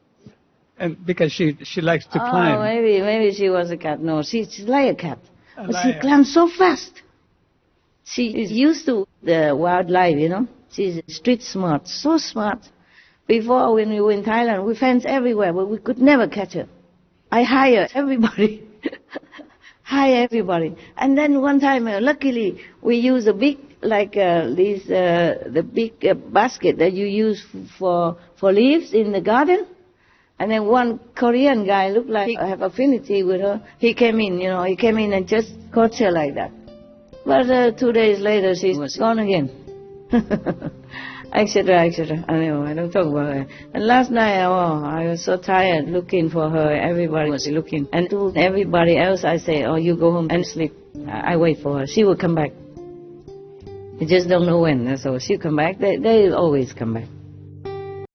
and because she likes to climb. Oh, maybe she was a cat. No, she's like a cat. But she climbs so fast. She is used to the wildlife, you know. She's street smart, so smart. Before, when we were in Thailand, we fence everywhere, but we could never catch her. I hire everybody. And then one time, luckily, we used a big, like the big basket that you use for leaves in the garden. And then one Korean guy looked like he have affinity with her. He came in, you know, and just caught her like that. But 2 days later, she was gone again. Etc. I know, I don't talk about her. And last night, I was so tired looking for her. Everybody was looking. And to everybody else, I say, oh, you go home and sleep. I wait for her. She will come back. I just don't know when. So she'll come back. They always come back.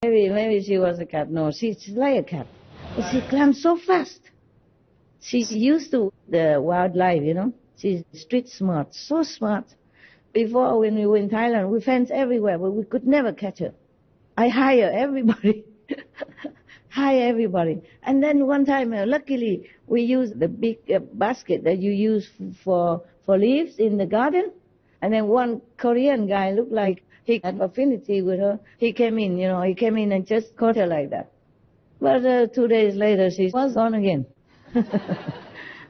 Maybe she was a cat. No, she's like a cat. But she climbs so fast. She's used to the wildlife, you know. She's street smart, so smart. Before, when we were in Thailand, we fence everywhere, but we could never catch her. I hire everybody. And then one time, luckily, we used the big basket that you use for leaves in the garden. And then one Korean guy looked like he had affinity with her. He came in, and just caught her like that. But 2 days later, she was gone again.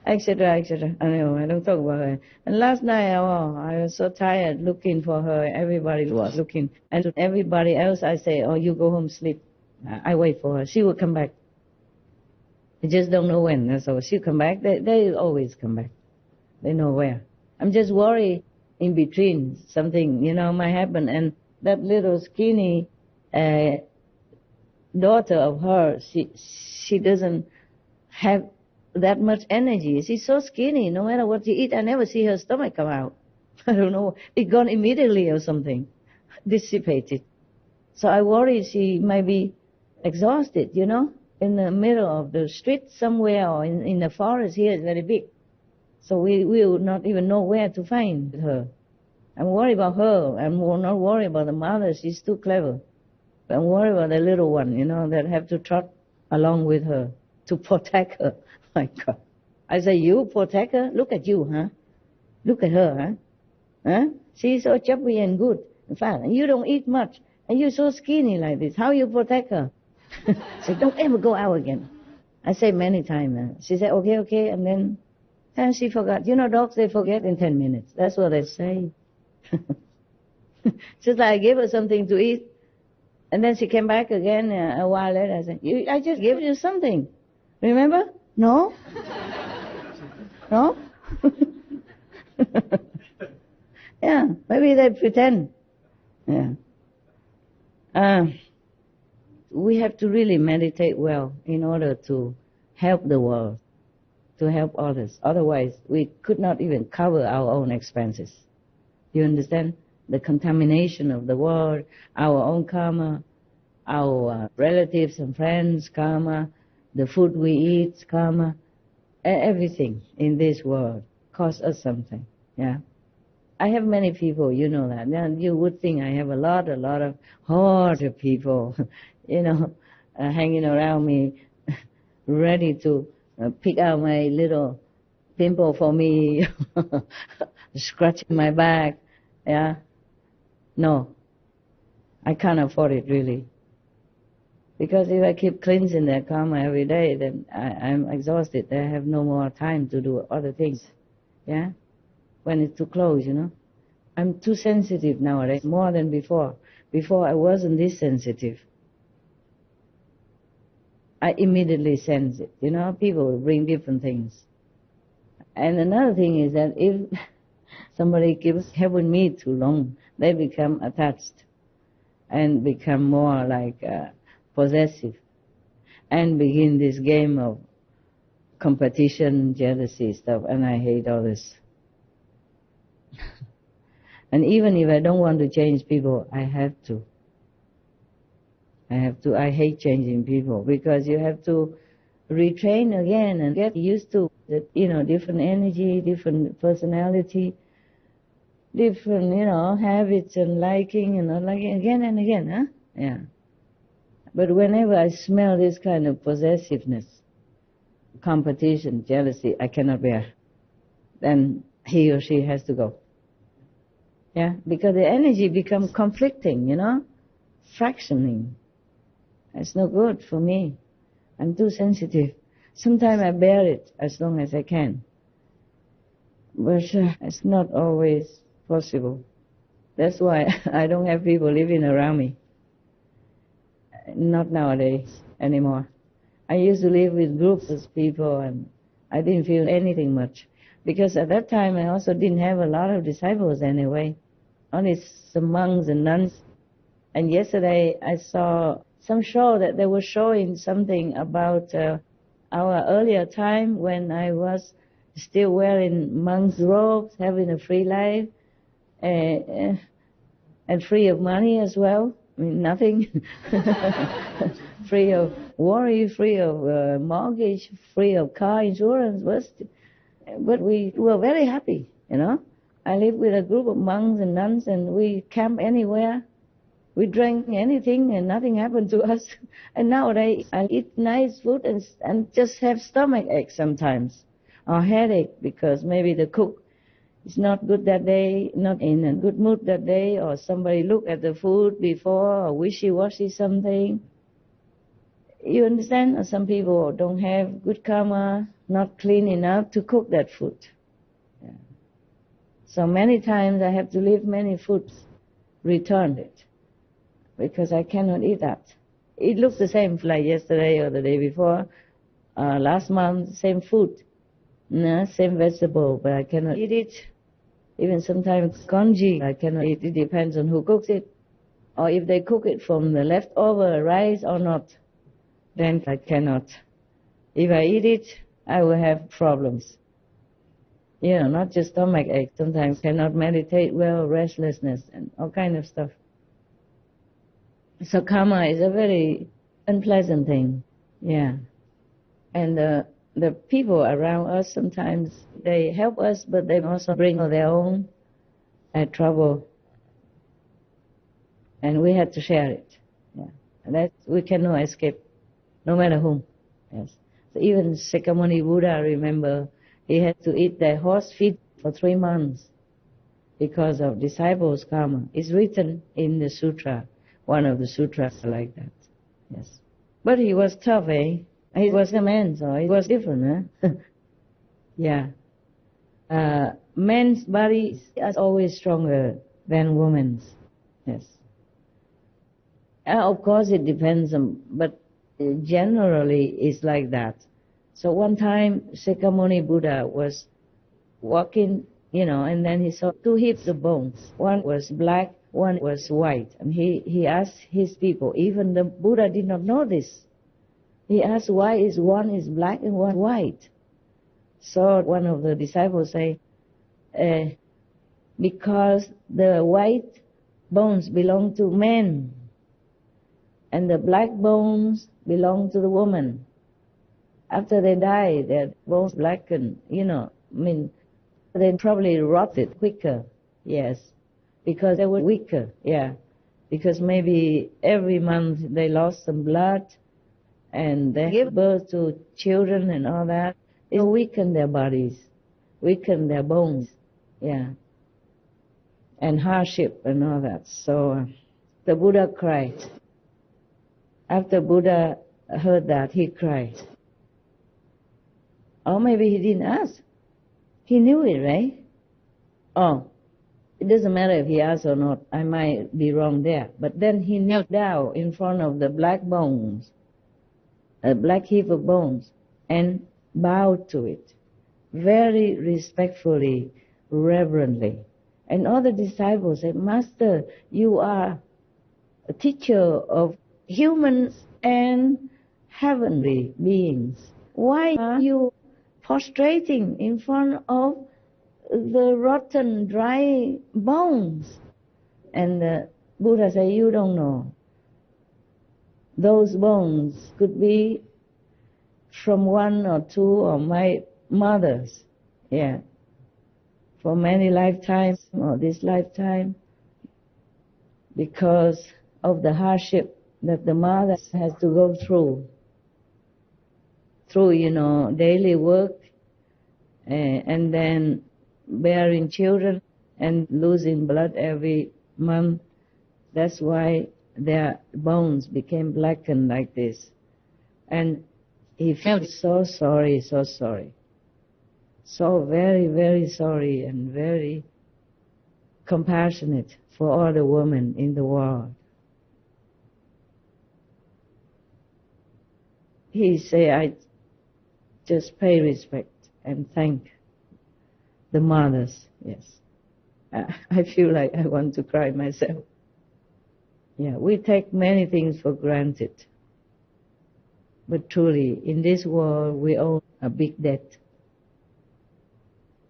Etc. I know, I don't talk about her. And last night, I was so tired looking for her. Everybody was looking. And to everybody else, I say, oh, you go home, sleep. I wait for her. She will come back. I just don't know when. So she'll come back. They always come back. They know where. I'm just worried in between something, might happen. And that little skinny daughter of hers, she doesn't have that much energy. She's so skinny. No matter what she eats, I never see her stomach come out. I don't know. It gone immediately or something. Dissipated. So I worry she might be exhausted, in the middle of the street somewhere, or in the forest here. It's very big. So we will not even know where to find her. I'm worried about her. I'm not worried about the mother. She's too clever. But I'm worried about the little one, that have to trot along with her to protect her. My God. I say, you protect her? Look at you, huh? Look at her, huh? She's so chubby and good. In fact, you don't eat much. And you're so skinny like this. How you protect her? So don't ever go out again. I say many times. She said, okay. And then And she forgot. You know, dogs, they forget in 10 minutes. That's what they say. Just like I gave her something to eat, and then she came back again a while later. I said, I just gave you something. Remember? No? No? Yeah, maybe they pretend. Yeah. We have to really meditate well in order to help the world, to help others. Otherwise, we could not even cover our own expenses. You understand? The contamination of the world, our own karma, our relatives and friends' karma, the food we eat, karma, everything in this world costs us something. Yeah. I have many people, you know that. And you would think I have a lot of hard people, you know, hanging around me, ready to pick out my little pimple for me, scratching my back. Yeah. No, I can't afford it really. Because if I keep cleansing their karma every day, then I'm exhausted. I have no more time to do other things. Yeah? When it's too close, you know. I'm too sensitive nowadays, more than before. Before I wasn't this sensitive. I immediately sense it. You know, people bring different things. And another thing is that if somebody keeps helping me too long, they become attached and become more like possessive and begin this game of competition, jealousy stuff, and I hate all this. And even if I don't want to change people, I have to. I hate changing people because you have to retrain again and get used to, you know, different energy, different personality, different, you know, habits and liking and not liking again and again, huh? Yeah. But whenever I smell this kind of possessiveness, competition, jealousy, I cannot bear. Then he or she has to go. Yeah, because the energy becomes conflicting, you know, fractioning. It's no good for me. I'm too sensitive. Sometimes I bear it as long as I can. But it's not always possible. That's why I don't have people living around me. Not nowadays anymore. I used to live with groups of people and I didn't feel anything much. Because at that time I also didn't have a lot of disciples anyway. Only some monks and nuns. And yesterday I saw some show that they were showing something about our earlier time when I was still wearing monk's robes, having a free life, and free of money as well. I mean, nothing. Free of worry, free of mortgage, free of car insurance. But we were very happy, you know. I lived with a group of monks and nuns and we camp anywhere. We drank anything and nothing happened to us. And nowadays I eat nice food and just have stomach ache sometimes. Or headache because maybe the cook is not good that day, not in a good mood that day, or somebody looked at the food before, or wishy-washy something. You understand? Or some people don't have good karma, not clean enough to cook that food. Yeah. So many times I have to leave many foods, return it, because I cannot eat that. It looks the same like yesterday or the day before, last month, same food. No, same vegetable, but I cannot eat it. Even sometimes congee, I cannot eat. It depends on who cooks it. Or if they cook it from the leftover rice or not, then I cannot. If I eat it, I will have problems. You know, not just stomach ache. Sometimes cannot meditate well, restlessness, and all kind of stuff. So karma is a very unpleasant thing. Yeah. And the people around us sometimes, they help us, but they also bring their own trouble. And we have to share it. Yeah. And that we cannot escape, no matter whom. Yes. So even Shakyamuni Buddha, remember, he had to eat the horse feet for 3 months because of disciples' karma. It's written in the sutra, one of the sutras like that. Yes. But he was tough, eh? He was a man, so it was different, huh? Yeah. Men's bodies are always stronger than women's. Yes. Of course, it depends, but generally it's like that. So one time, Shakyamuni Buddha was walking, and then he saw two heaps of bones. One was black, one was white. And he asked his people, even the Buddha did not know this. He asked, why is one is black and one white? So one of the disciples say, because the white bones belong to men, and the black bones belong to the woman. After they die, their bones blacken, they probably rotted quicker, yes, because they were weaker, yeah. Because maybe every month they lost some blood, and they give birth to children and all that. It weakened their bodies, weakened their bones, yeah, and hardship and all that. So the Buddha cried. After Buddha heard that, he cried. Or maybe he didn't ask. He knew it, right? Oh, it doesn't matter if he asked or not. I might be wrong there. But then he knelt down in front of the black bones, a black heap of bones, and bowed to it, very respectfully, reverently. And all the disciples said, Master, you are a teacher of humans and heavenly beings. Why are you prostrating in front of the rotten, dry bones? And the Buddha said, you don't know. Those bones could be from one or two of my mothers, yeah, for many lifetimes or this lifetime, because of the hardship that the mother has to go through, daily work, and then bearing children and losing blood every month. That's why their bones became blackened like this. And he felt so sorry, so sorry. So very, very sorry and very compassionate for all the women in the world. He said, I just pay respect and thank the mothers, yes. I feel like I want to cry myself. Yeah, we take many things for granted. But truly, in this world, we owe a big debt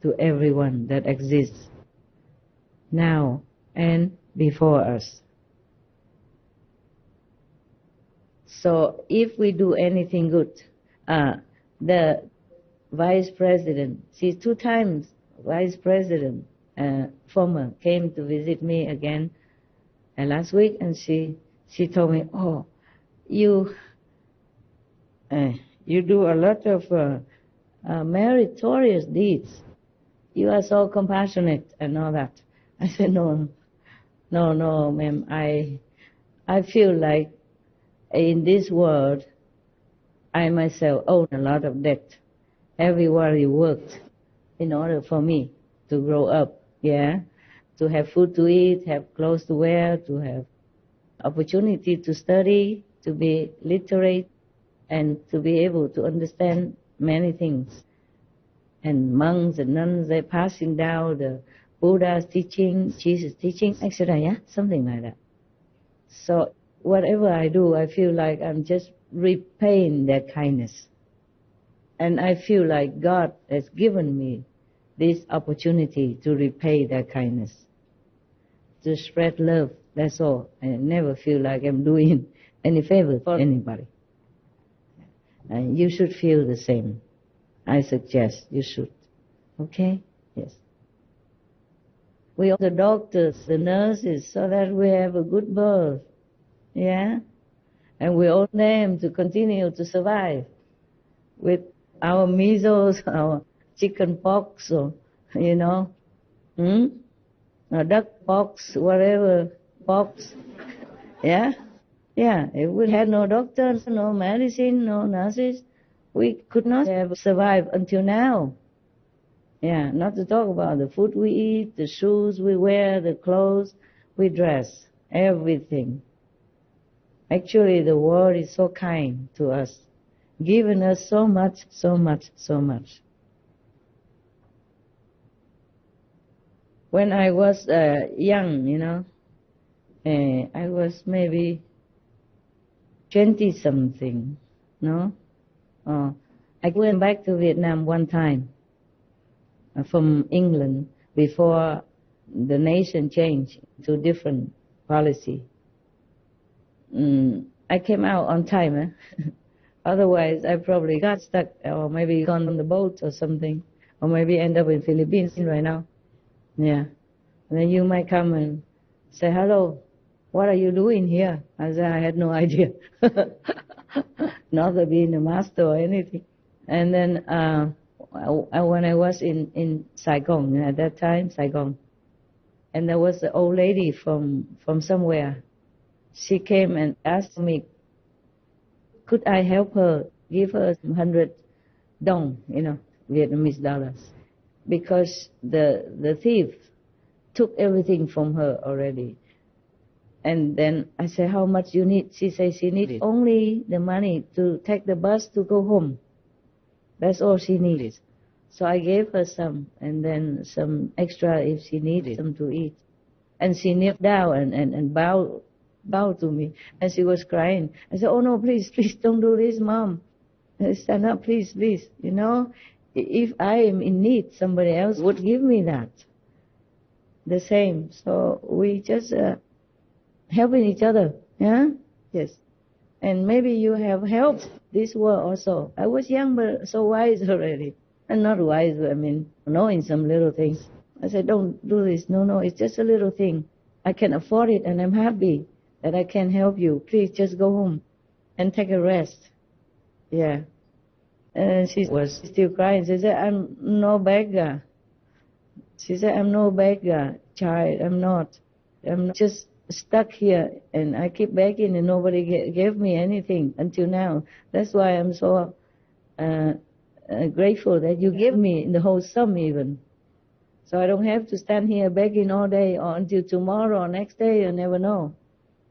to everyone that exists now and before us. So if we do anything good, the vice president, she's 2 times vice president, former, came to visit me again last week, and she told me, oh, you do a lot of meritorious deeds. You are so compassionate and all that. I said, no, ma'am. I feel like in this world, I myself own a lot of debt. Everybody worked in order for me to grow up, yeah, to have food to eat, have clothes to wear, to have opportunity to study, to be literate, and to be able to understand many things. And monks and nuns, they're passing down the Buddha's teaching, Jesus' teaching, etc., yeah, something like that. So whatever I do, I feel like I'm just repaying their kindness. And I feel like God has given me this opportunity to repay their kindness, to spread love, that's all. I never feel like I'm doing any favor for anybody. And you should feel the same. I suggest you should. Okay? Yes. We are the doctors, the nurses, so that we have a good birth. Yeah? And we want them to continue to survive with our measles, our chicken pox, or, or duck pox, whatever pox. Yeah? Yeah, if we had no doctors, no medicine, no nurses, we could not have survived until now. Yeah, not to talk about the food we eat, the shoes we wear, the clothes we dress, everything. Actually, the world is so kind to us, giving us so much, so much, so much. When I was young, I was maybe 20-something, no? I went back to Vietnam one time from England before the nation changed to different policy. I came out on time. Otherwise, I probably got stuck or maybe gone on the boat or something, or maybe end up in Philippines right now. Yeah. And then you might come and say, hello, what are you doing here? I said, I had no idea. Not to being a master or anything. And then when I was in Saigon, at that time, Saigon, and there was an old lady from somewhere. She came and asked me, could I help her, give her 100 dong, Vietnamese dollars, because the thief took everything from her already. And then I said, how much you need? She said she needed only the money to take the bus to go home. That's all she needed. So I gave her some, and then some extra if she needed some to eat. And she knelt down and bowed to me, and she was crying. I said, oh no, please don't do this, Mom. Stand up, please. If I am in need, somebody else would give me that. The same. So we just helping each other, yeah? Yes. And maybe you have helped this world also. I was young, but so wise already. And not wise, but knowing some little things. I said, don't do this. No, it's just a little thing. I can afford it, and I'm happy that I can help you. Please just go home and take a rest. Yeah. And she was still crying. She said, I'm no beggar. She said, I'm no beggar, child. I'm not. I'm just stuck here, and I keep begging, and nobody gave me anything until now. That's why I'm so grateful that you gave me the whole sum even. So I don't have to stand here begging all day or until tomorrow or next day. You never know.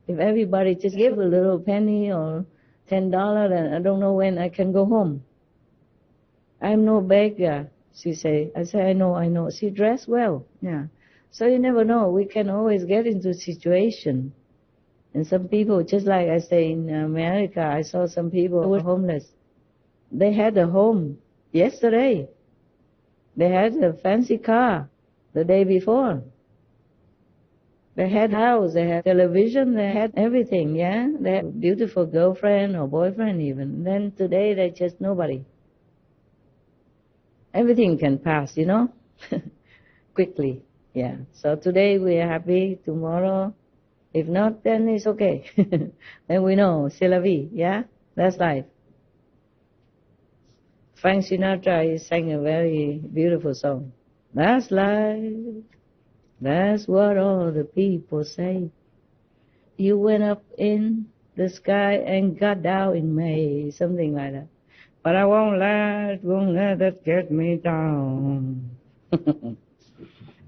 If everybody just give a little penny or $10, then I don't know when I can go home. I'm no beggar, she say. I say, I know. She dressed well, yeah. So you never know. We can always get into a situation. And some people, just like I say in America, I saw some people who were homeless. They had a home yesterday. They had a fancy car the day before. They had house, they had television, they had everything, yeah? They had a beautiful girlfriend or boyfriend even. Then today they just nobody. Everything can pass, quickly. Yeah. So today we are happy, tomorrow, if not, then it's okay. Then we know, c'est la vie, yeah? That's life. Frank Sinatra sang a very beautiful song. That's life. That's what all the people say. You went up in the sky and got down in May, something like that. But I won't let that get me down.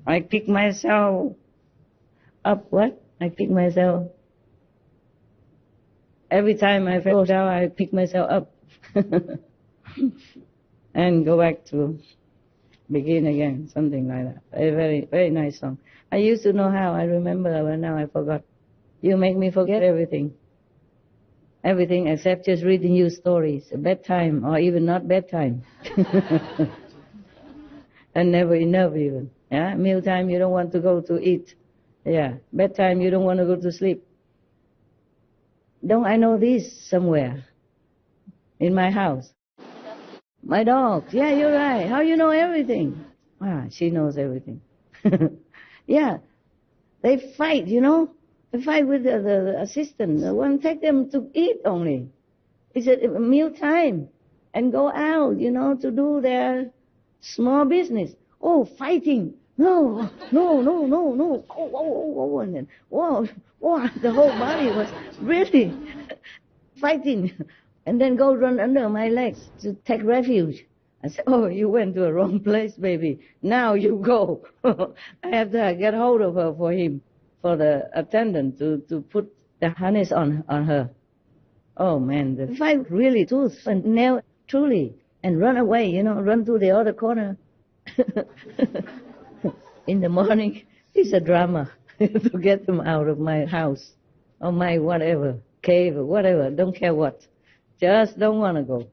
I pick myself up. What? I pick myself. Every time I fall down, I pick myself up. And go back to begin again, something like that. A very, very nice song. I used to know how, I remember, but now I forgot. You make me forget everything. Everything except just reading you stories, bedtime, or even not bedtime. And never enough even. Yeah, mealtime you don't want to go to eat. Yeah, bedtime you don't want to go to sleep. Don't I know this somewhere? In my house. My dog. Yeah, you're right. How you know everything? Ah, she knows everything. Yeah, they fight, They fight with the assistant. The one take them to eat only. It's a meal time. And go out, to do their small business. Oh, fighting. No. Oh, and then, whoa, the whole body was really fighting. And then go run under my legs to take refuge. I said, oh, you went to a wrong place, baby. Now you go. I have to get hold of her for the attendant to put the harness on her. Oh, man, the fight really tooth and nail, truly, and run away, run to the other corner. In the morning, it's a drama to get them out of my house or my whatever, cave or whatever, don't care what. Just don't want to go.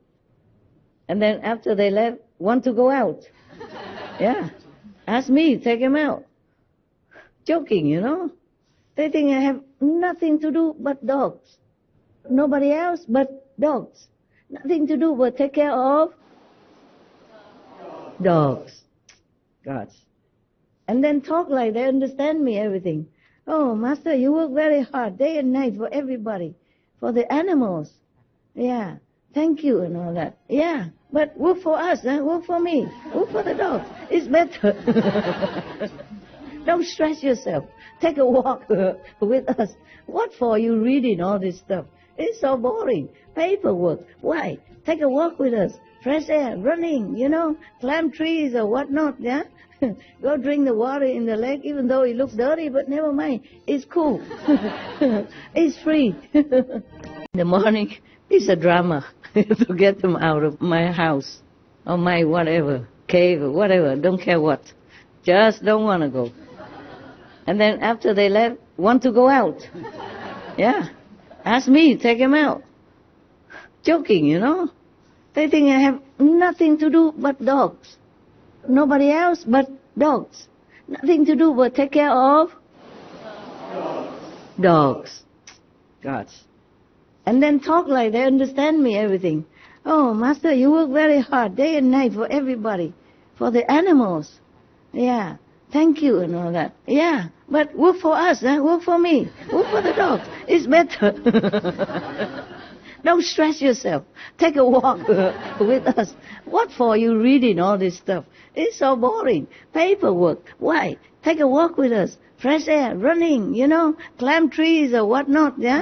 And then after they left, want to go out. Yeah. Ask me, take them out. Joking, They think I have nothing to do but dogs. Nobody else but dogs. Nothing to do but take care of dogs. Gosh. And then talk like they understand me, everything. Oh, Master, you work very hard, day and night for everybody, for the animals. Yeah. Thank you and all that. Yeah. But work for us, work for me, work for the dogs. It's better. Don't stress yourself. Take a walk with us. What for you reading all this stuff? It's so boring. Paperwork. Why? Take a walk with us. Fresh air, running, climb trees or whatnot, yeah? Go drink the water in the lake, even though it looks dirty, but never mind. It's cool. It's free. In the morning, it's a drama to get them out of my house or my whatever, cave or whatever, don't care what. Just don't want to go. And then after they left, want to go out. Yeah. Ask me, take them out. Joking, They think I have nothing to do but dogs. Nobody else but dogs. Nothing to do but take care of dogs. Gosh. And then talk like they understand me, everything. Oh, Master, you work very hard, day and night for everybody, for the animals. Yeah. Thank you and all that. Yeah. But work for us, work for me, work for the dogs. It's better. Don't stress yourself. Take a walk with us. What for you reading all this stuff? It's so boring. Paperwork. Why? Take a walk with us. Fresh air, running, climb trees or whatnot, yeah?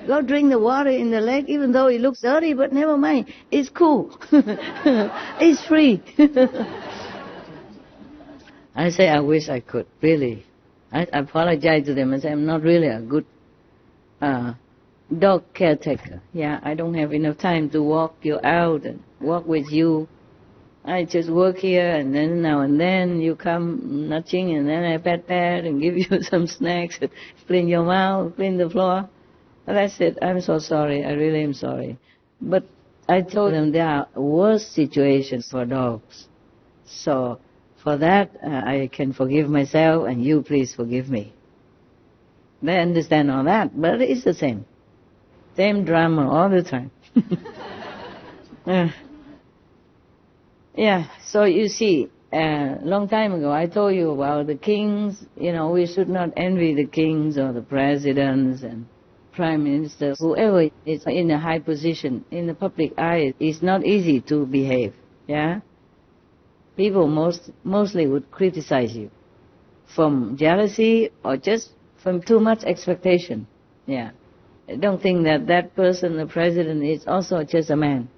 Go drink the water in the lake, even though it looks dirty, but never mind. It's cool. It's free. I say, I wish I could, really. I apologize to them and say, I'm not really a good dog caretaker. Yeah, I don't have enough time to walk you out and walk with you. I just work here, and then now and then you come nudging, and then I pet and give you some snacks, clean your mouth, clean the floor. And I said, I'm so sorry, I really am sorry. But I told them there are worse situations for dogs. So for that, I can forgive myself, and you please forgive me. They understand all that, but it's the same. Same drama all the time. Yeah, so you see, long time ago I told you about the kings. We should not envy the kings or the presidents and prime ministers. Whoever is in a high position in the public eye, it's not easy to behave, yeah? People mostly would criticize you from jealousy or just from too much expectation, yeah. Don't think that that person, the president, is also just a man.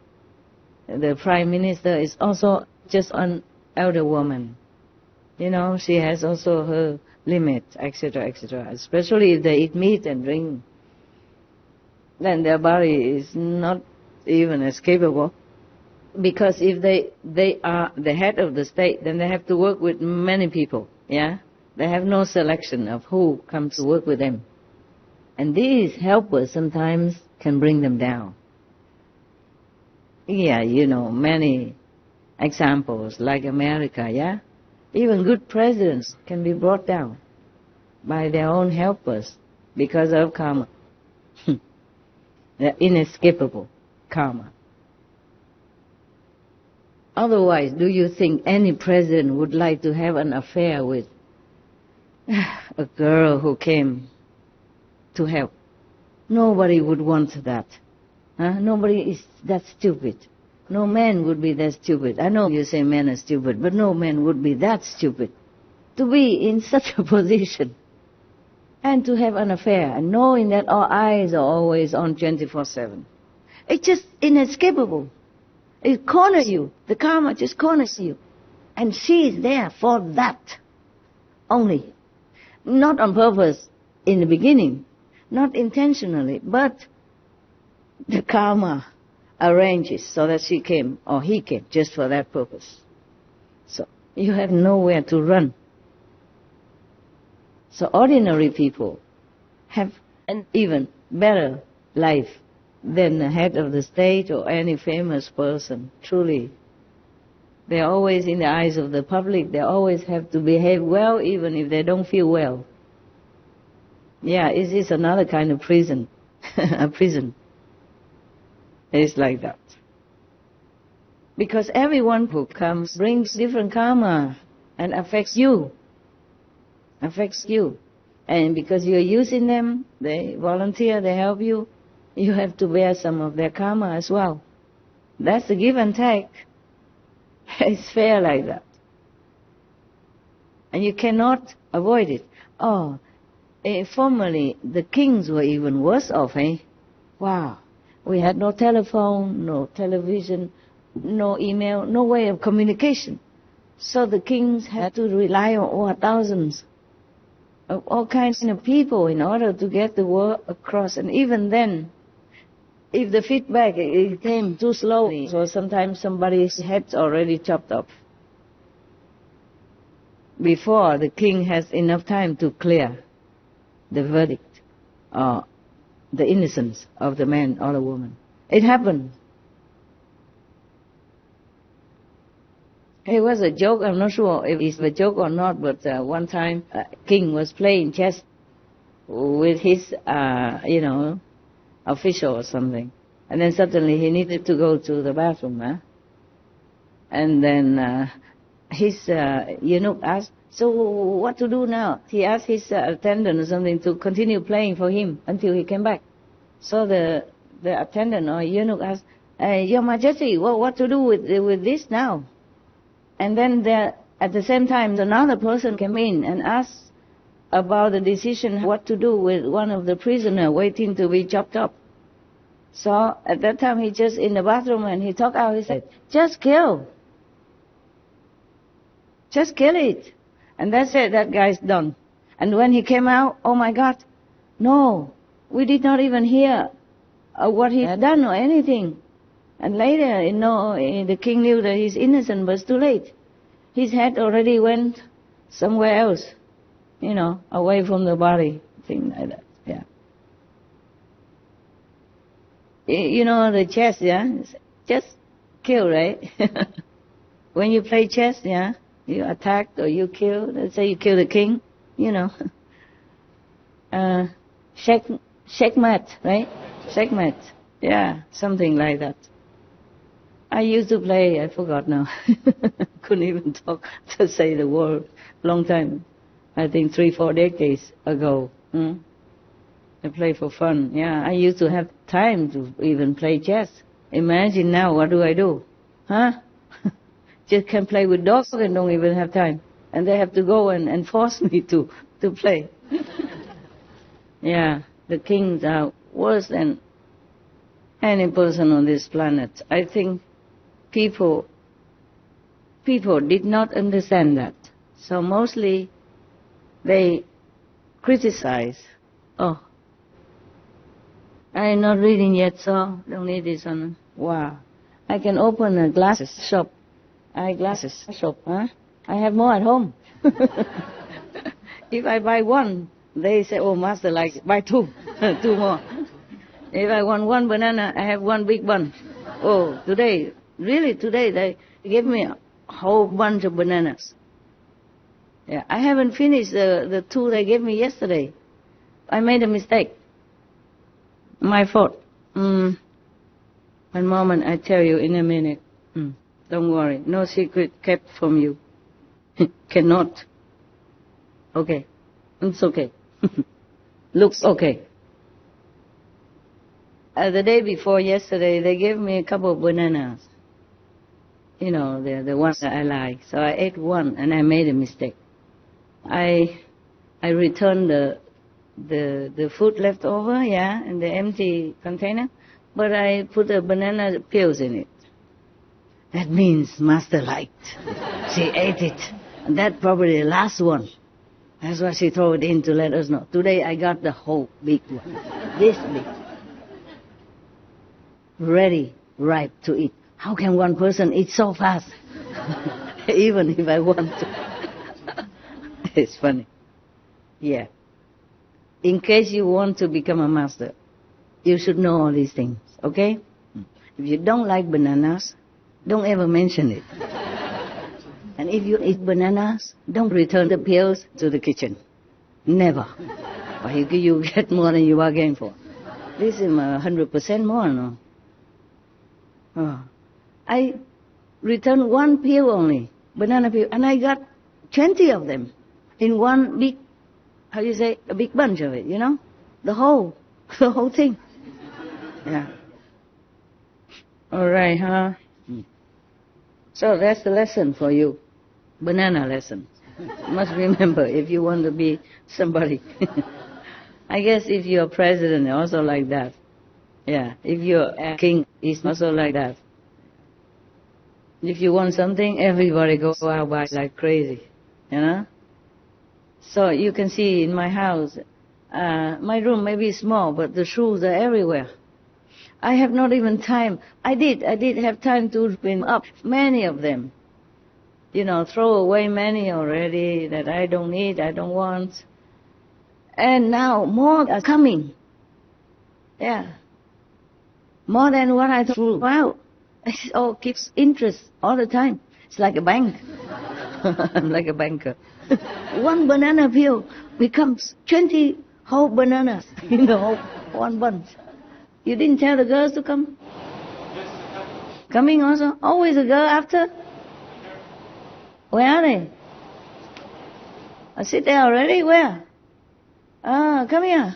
The prime minister is also just an elder woman. She has also her limit, etc., etc. Especially if they eat meat and drink, then their body is not even as capable. Because if they are the head of the state, then they have to work with many people, yeah? They have no selection of who comes to work with them. And these helpers sometimes can bring them down. Yeah, many examples, like America, yeah? Even good presidents can be brought down by their own helpers because of karma. They're inescapable karma. Otherwise, do you think any president would like to have an affair with a girl who came to help? Nobody would want that. Nobody is that stupid. No man would be that stupid. I know you say men are stupid, but no man would be that stupid to be in such a position and to have an affair and knowing that our eyes are always on 24/7. It's just inescapable. It corners you. The karma just corners you. And she is there for that only. Not on purpose in the beginning, not intentionally, but the karma arranges so that she came, or he came, just for that purpose. So you have nowhere to run. So ordinary people have an even better life than the head of the state or any famous person, truly. They're always in the eyes of the public. They always have to behave well, even if they don't feel well. Yeah, it is another kind of prison, a prison. It's like that. Because everyone who comes brings different karma and affects you. Affects you. And because you're using them, they volunteer, they help you, you have to bear some of their karma as well. That's the give and take. It's fair like that. And you cannot avoid it. Oh, formerly the kings were even worse off, eh? Wow. We had no telephone, no television, no email, no way of communication. So the kings had to rely on thousands of all kinds of people in order to get the word across. And even then, if the feedback it came too slowly, so sometimes somebody's head's already chopped off before the king has enough time to clear the verdict or the innocence of the man or the woman. It happened. It was a joke. I'm not sure if it's a joke or not, but one time a king was playing chess with his, official or something. And then suddenly he needed to go to the bathroom. And then his eunuch asked, so what to do now? He asked his attendant or something to continue playing for him until he came back. So the attendant or eunuch asked, Your Majesty, what to do with this now? And then at the same time, another person came in and asked about the decision what to do with one of the prisoners waiting to be chopped up. So at that time, he just in the bathroom and he talked out, he said, just kill. Just kill it. And that's it, that guy's done. And when he came out, oh my God, no, we did not even hear what he had done or anything. And later, the king knew that he's innocent, but it's too late. His head already went somewhere else, away from the body, thing like that, yeah. The chess, yeah, just kill, right? When you play chess, yeah, you attack or you kill, let's say you kill the king, checkmate, right? Checkmate, yeah, something like that. I used to play, I forgot now. Couldn't even talk to say the word. Long time. I think 3-4 decades ago. I play for fun. Yeah, I used to have time to even play chess. Imagine now, what do I do? Just can play with dogs and don't even have time. And they have to go and force me to play. Yeah, the kings are worse than any person on this planet. I think people did not understand that. So mostly they criticize. Oh, I'm not reading yet, so don't need this one. Wow. I can open a glasses shop. Eyeglasses shop, huh? I have more at home. If I buy one, they say, oh, master, buy two. Two more. If I want one banana, I have one big one. Oh, today they gave me a whole bunch of bananas. Yeah, I haven't finished the two they gave me yesterday. I made a mistake. My fault. One moment, I tell you in a minute. Don't worry, no secret kept from you. Cannot. Okay, it's okay. Looks okay. The day before yesterday, they gave me a couple of bananas. The ones that I like. So I ate one and I made a mistake. I returned the food left over, yeah, in the empty container, but I put the banana peels in it. That means Master liked. She ate it. And that's probably the last one. That's why she threw it in to let us know. Today I got the whole big one. This big. Ready, ripe to eat. How can one person eat so fast? Even if I want to. It's funny. Yeah. In case you want to become a master, you should know all these things, okay? If you don't like bananas, don't ever mention it. And if you eat bananas, don't return the peels to the kitchen. Never. Or you get more than you bargained for. This is 100% more, no? Oh. I returned one peel only, banana peel, and I got 20 of them in one big, how do you say, a big bunch of it, you know? The whole thing. Yeah. All right, huh? So that's the lesson for you. Banana lesson. Must remember if you want to be somebody. I guess if you're president, also like that. Yeah, if you're a king, it's also like that. If you want something, everybody goes out by like crazy, you know? So you can see in my house, my room may be small, but the shoes are everywhere. I have not even time. I did have time to clean up many of them. You know, throw away many already that I don't need, I don't want. And now more are coming. Yeah. More than what I threw out. It all keeps interest all the time. It's like a bank. I'm like a banker. One banana peel becomes 20 whole bananas in the whole one bunch. You didn't tell the girls to come? Coming also? Always a girl after? Where are they? I sit there already? Where? Ah, come here.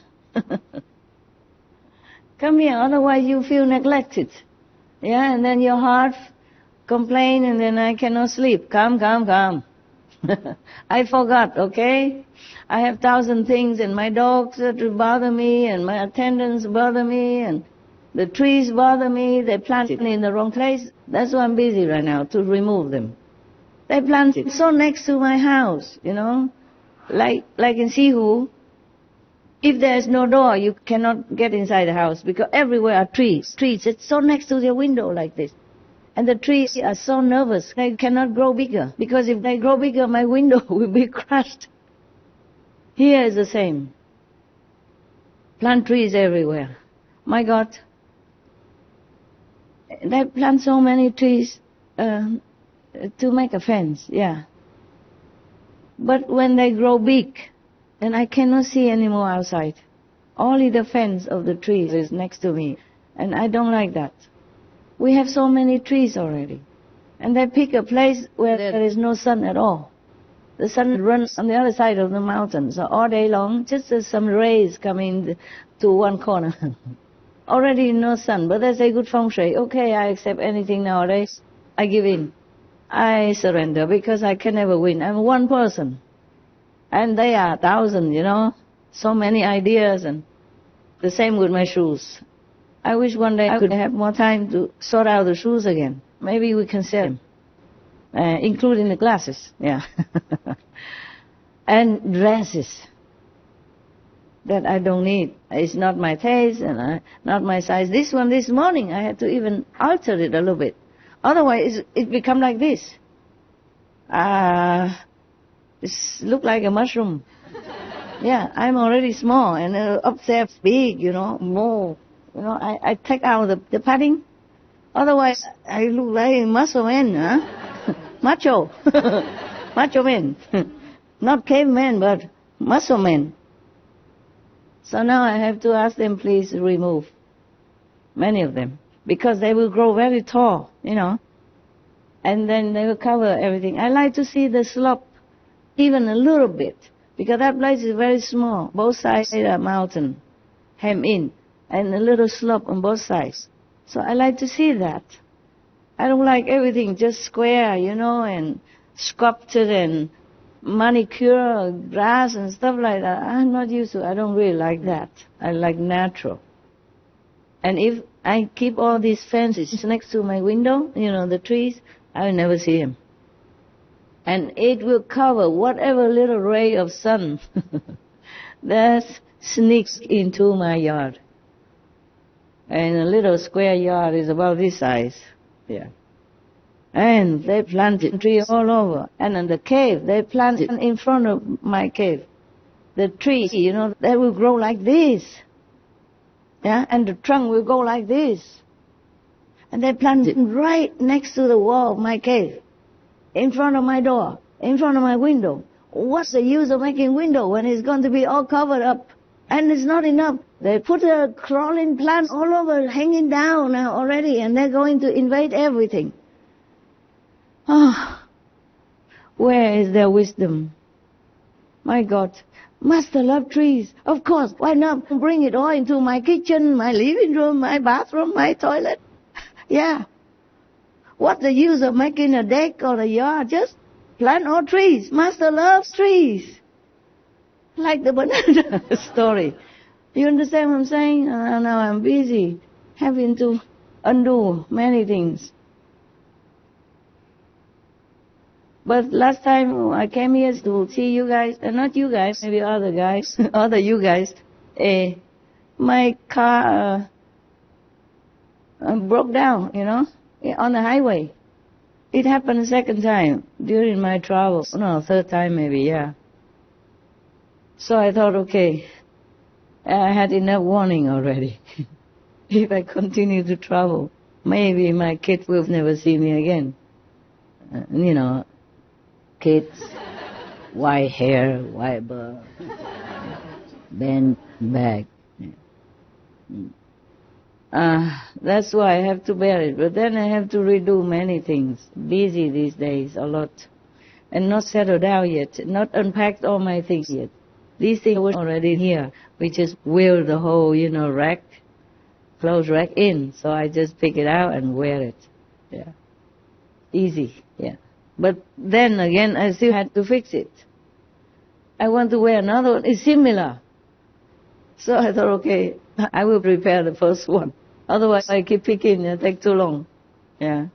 Come here, otherwise you feel neglected. Yeah, and then your heart complain, and then I cannot sleep. Come. I forgot, okay? I have 1,000 things, and my dogs bother me, and my attendants bother me, and the trees bother me. They planted in the wrong place. That's why I'm busy right now, to remove them. They planted so next to my house, you know, like in Sihu. If there is no door, you cannot get inside the house because everywhere are trees. Trees, it's so next to their window like this. And the trees are so nervous, they cannot grow bigger. Because if they grow bigger, my window will be crushed. Here is the same. Plant trees everywhere. My God. They plant so many trees to make a fence, yeah. But when they grow big, then I cannot see anymore outside. Only the fence of the trees is next to me. And I don't like that. We have so many trees already. And they pick a place where there is no sun at all. The sun runs on the other side of the mountain. So all day long, just some rays coming to one corner. Already no sun, but they say good feng shui. Okay, I accept anything nowadays. I give in. I surrender because I can never win. I'm one person. And they are 1,000, you know. So many ideas, and the same with my shoes. I wish one day I could have more time to sort out the shoes again. Maybe we can sell them. Including the glasses, yeah. And dresses that I don't need. It's not my taste and not my size. This one this morning, I had to even alter it a little bit. Otherwise, it become like this. It look like a mushroom. Yeah, I'm already small, and upstairs big, you know, more. You know, I take out the padding. Otherwise, I look like a muscle man, huh? Macho. Macho man. Not caveman, but muscle man. So now I have to ask them, please remove many of them. Because they will grow very tall, you know. And then they will cover everything. I like to see the slope even a little bit. Because that place is very small. Both sides are mountain, hem in. And a little slope on both sides. So I like to see that. I don't like everything just square, you know, and sculpted and manicure, grass and stuff like that. I'm not used to it. I don't really like that. I like natural. And if I keep all these fences next to my window, the trees, I will never see him. And it will cover whatever little ray of sun that sneaks into my yard. And a little square yard is about this size. Yeah. And they planted trees all over. And in the cave, they planted in front of my cave. The tree, they will grow like this. Yeah, and the trunk will go like this. And they planted right next to the wall of my cave, in front of my door, in front of my window. What's the use of making window when it's going to be all covered up? And it's not enough. They put a crawling plant all over, hanging down now already, and they're going to invade everything. Ah, where is their wisdom? My God. Master love trees. Of course, why not bring it all into my kitchen, my living room, my bathroom, my toilet? Yeah. What's the use of making a deck or a yard? Just plant all trees. Master loves trees. Like the banana story. You understand what I'm saying? Now I'm busy having to undo many things. But last time I came here to see you guys, not you guys, maybe other guys, you guys, my car broke down, on the highway. It happened the second time during my travels. No, third time maybe, yeah. So I thought, okay, I had enough warning already. If I continue to travel, maybe my kids will never see me again. Kids, white hair, white butt, bent back. That's why I have to bear it. But then I have to redo many things. Busy these days, a lot. And not settled down yet. Not unpacked all my things yet. These things were already here. We just wheel the whole, rack, clothes rack in. So I just pick it out and wear it. Yeah. Easy, yeah. But then again, I still had to fix it. I want to wear another one. It's similar. So I thought, okay, I will prepare the first one. Otherwise, I keep picking, it'll take too long. Yeah.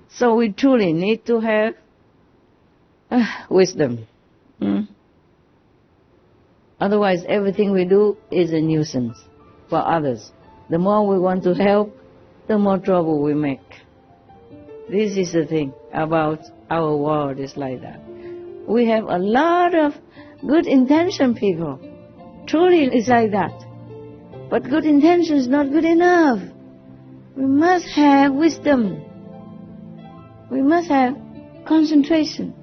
So we truly need to have wisdom. Otherwise, everything we do is a nuisance for others. The more we want to help, the more trouble we make. This is the thing about our world, is like that. We have a lot of good intention people. Truly it's like that. But good intention is not good enough. We must have wisdom. We must have concentration.